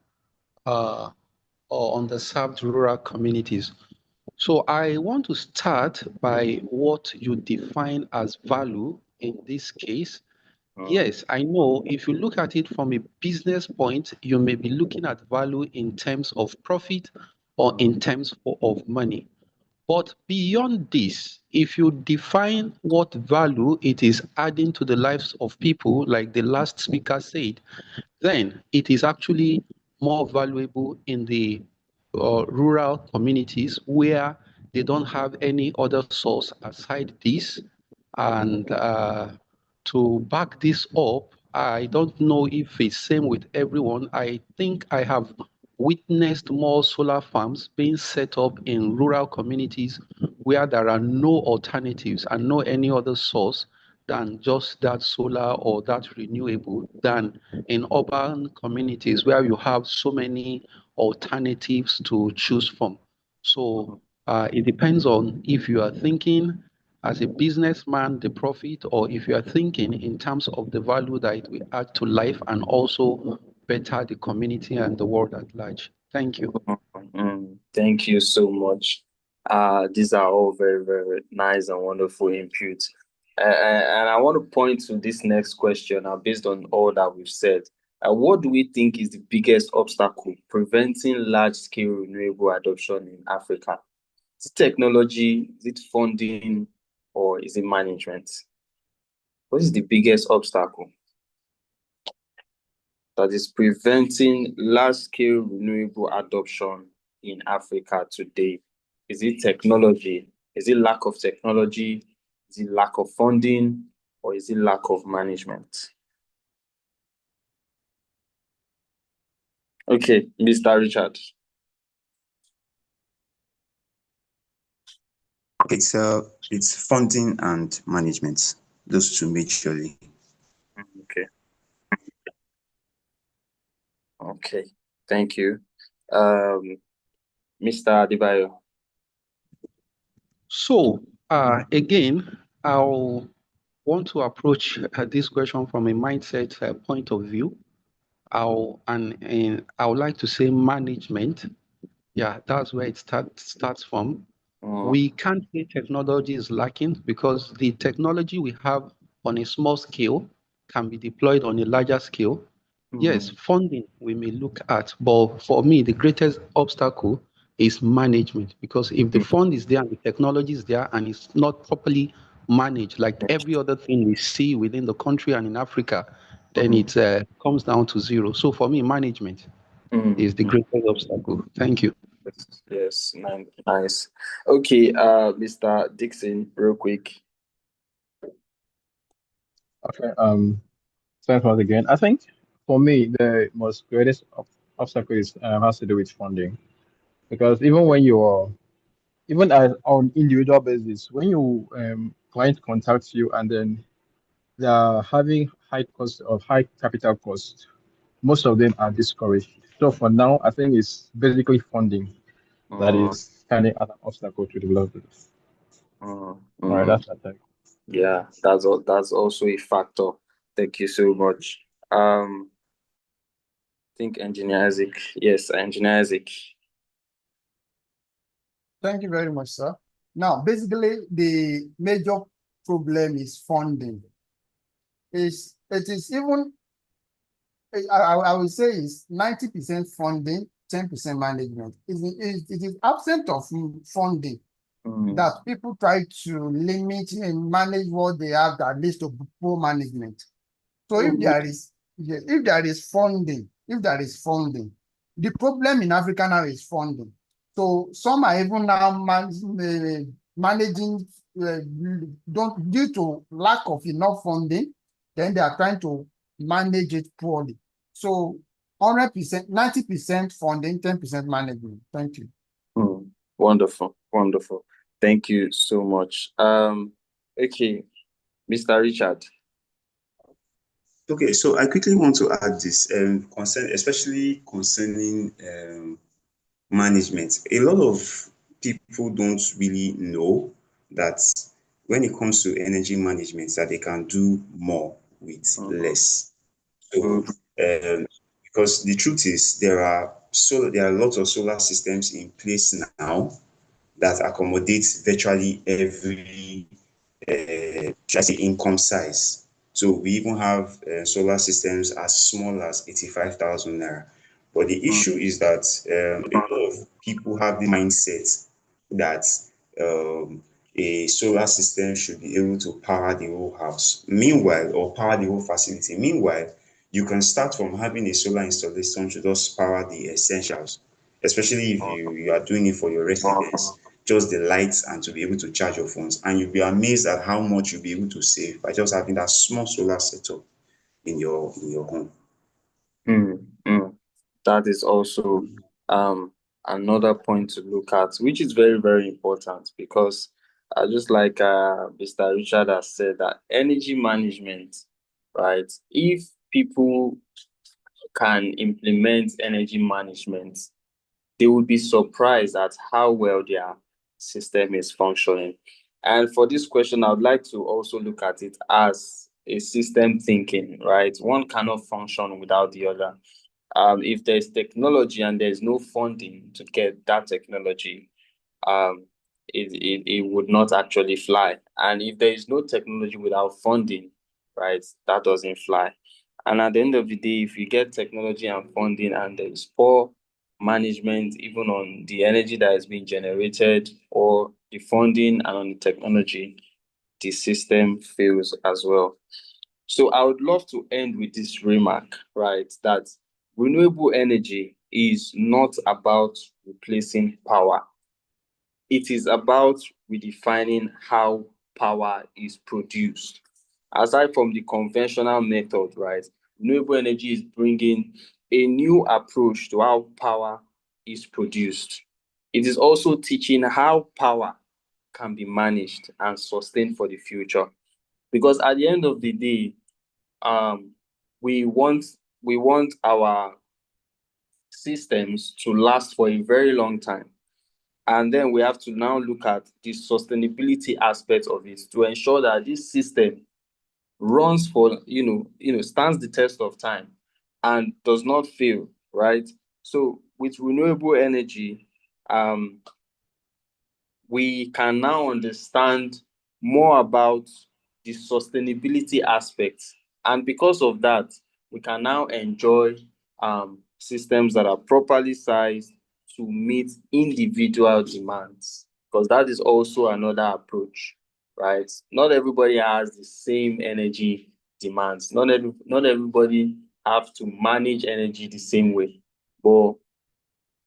or underserved rural communities? So I want to start by what you define as value in this case. Yes, I know if you look at it from a business point, you may be looking at value in terms of profit or in terms of money. But beyond this, if you define what value it is adding to the lives of people, like the last speaker said, then it is actually more valuable in the rural communities where they don't have any other source aside this. And to back this up, I don't know if it's same with everyone. I think I have witnessed more solar farms being set up in rural communities where there are no alternatives and no any other source than just that solar or that renewable than in urban communities where you have so many alternatives to choose from. So it depends on if you are thinking as a businessman, the profit, or if you are thinking in terms of the value that it will add to life and also better the community and the world at large. Thank you. Thank you so much. These are all very, very nice and wonderful inputs. And I want to point to this next question based on all that we've said. What do we think is the biggest obstacle preventing large-scale renewable adoption in Africa? Is it technology? Is it funding? Or is it management? What is the biggest obstacle that is preventing large-scale renewable adoption in Africa today? Is it technology? Is it lack of technology? Is it lack of funding? Or is it lack of management? Okay, Mr. Richard. It's funding and management, those two majorly. Okay, thank you. Mr. Adebayo. So, again, I'll want to approach this question from a mindset point of view. I would like to say management. Yeah, that's where it starts from. We can't say technology is lacking because the technology we have on a small scale can be deployed on a larger scale. Yes, funding we may look at, but for me, the greatest obstacle is management, because if the fund is there and the technology is there and it's not properly managed like every other thing we see within the country and in Africa, then it comes down to zero. So for me, management is the greatest obstacle. Thank you. Yes, nice. Okay, Mr. Dixon, real quick. Okay. Thanks once again. I think for me, the most greatest obstacle is has to do with funding, because even as on individual basis, when you client contacts you and then they are having high capital cost, most of them are discouraged. So for now, I think it's basically funding that is standing as an obstacle to development. All right, that's my take. Yeah, that's also a factor. Thank you so much. I think Engineer Isaac. Yes, Engineer Isaac. Thank you very much, sir. Now, basically, the major problem is funding. It is even, I would say, it's 90% funding, 10% management. It is absent of funding that people try to limit and manage what they have that leads to poor management. So if there is funding, the problem in Africa now is funding. So some are even now managing due to lack of enough funding, then they are trying to manage it poorly. So 100%, 90% funding, 10% management. Thank you. Wonderful. Thank you so much. Okay, Mr. Richard. Okay, so I quickly want to add this, especially concerning management. A lot of people don't really know that when it comes to energy management, that they can do more with less. So, because the truth is, there are lots of solar systems in place now that accommodates virtually every income size. So we even have solar systems as small as 85,000 naira. But the issue is that a lot of people have the mindset that a solar system should be able to power the whole house. Meanwhile, or power the whole facility. Meanwhile, you can start from having a solar installation to just power the essentials, especially if you are doing it for your residence, just the lights and to be able to charge your phones. And you'll be amazed at how much you'll be able to save by just having that small solar setup in your home. That is also another point to look at, which is very, very important, because just like Mr. Richard has said, that energy management, right? If people can implement energy management, they would be surprised at how well their system is functioning. And for this question, I would like to also look at it as a system thinking, right? One cannot function without the other. If there's technology and there's no funding to get that technology, it would not actually fly. And if there is no technology without funding, right, that doesn't fly. And at the end of the day, if you get technology and funding and there is poor management, even on the energy that is being generated or the funding and on the technology, the system fails as well. So I would love to end with this remark, right, that renewable energy is not about replacing power. It is about redefining how power is produced. Aside from the conventional method, right, renewable energy is bringing a new approach to how power is produced. It is also teaching how power can be managed and sustained for the future. Because at the end of the day, we want our systems to last for a very long time. And then we have to now look at the sustainability aspect of it to ensure that this system runs for, stands the test of time and does not fail, right? So with renewable energy, we can now understand more about the sustainability aspects. And because of that, we can now enjoy systems that are properly sized to meet individual demands, because that is also another approach right? Not everybody has the same energy demands. Not everybody have to manage energy the same way. But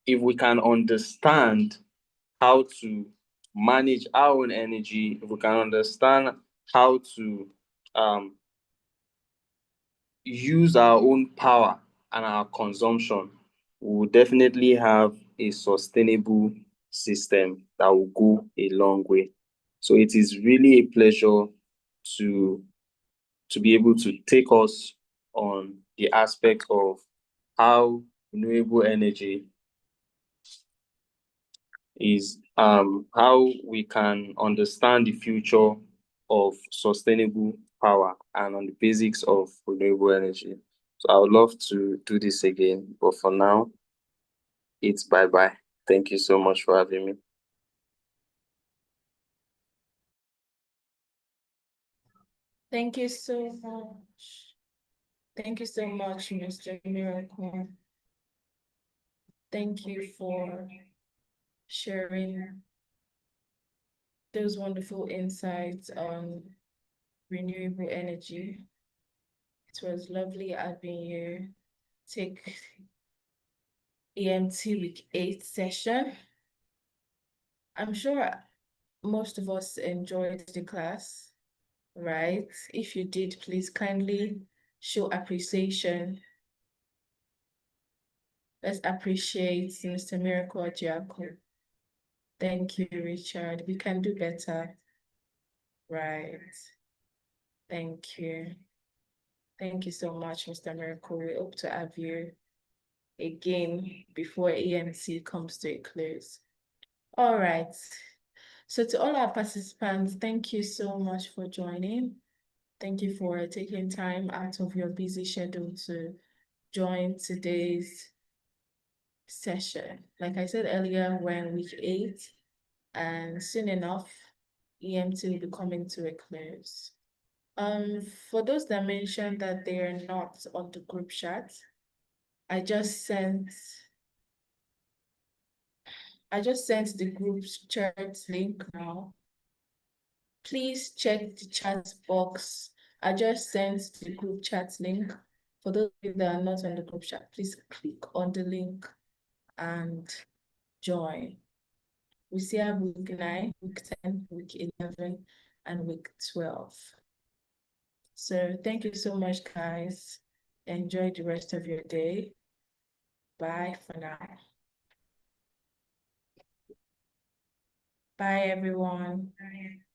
if we can understand how to manage our own energy, if we can understand how to use our own power and our consumption, we will definitely have a sustainable system that will go a long way. So it is really a pleasure to be able to take us on the aspect of how renewable energy is how we can understand the future of sustainable power and on the basics of renewable energy. So I would love to do this again, but for now, it's bye-bye. Thank you so much for having me. Thank you so much. Thank you so much, Mr. Miracle. Thank you for sharing those wonderful insights on renewable energy. It was lovely having you take EMT Week 8 session. I'm sure most of us enjoyed the class, right? If you did, please kindly show appreciation. Let's appreciate Mr. Miracle Ajiako. Thank you, Richard. We can do better. Right. Thank you. Thank you so much, Mr. Miracle. We hope to have you again before EMC comes to a close. All right. So to all our participants, thank you so much for joining. Thank you for taking time out of your busy schedule to join today's session. Like I said earlier, we're in week 8, and soon enough, EMT will be coming to a close. For those that mentioned that they are not on the group chat, I just sent the group chat link now. Please check the chat box. I just sent the group chat link. For those that are not on the group chat, please click on the link and join. We still have week 9, week 10, week 11, and week 12. So thank you so much, guys. Enjoy the rest of your day. Bye for now. Bye, everyone. Bye.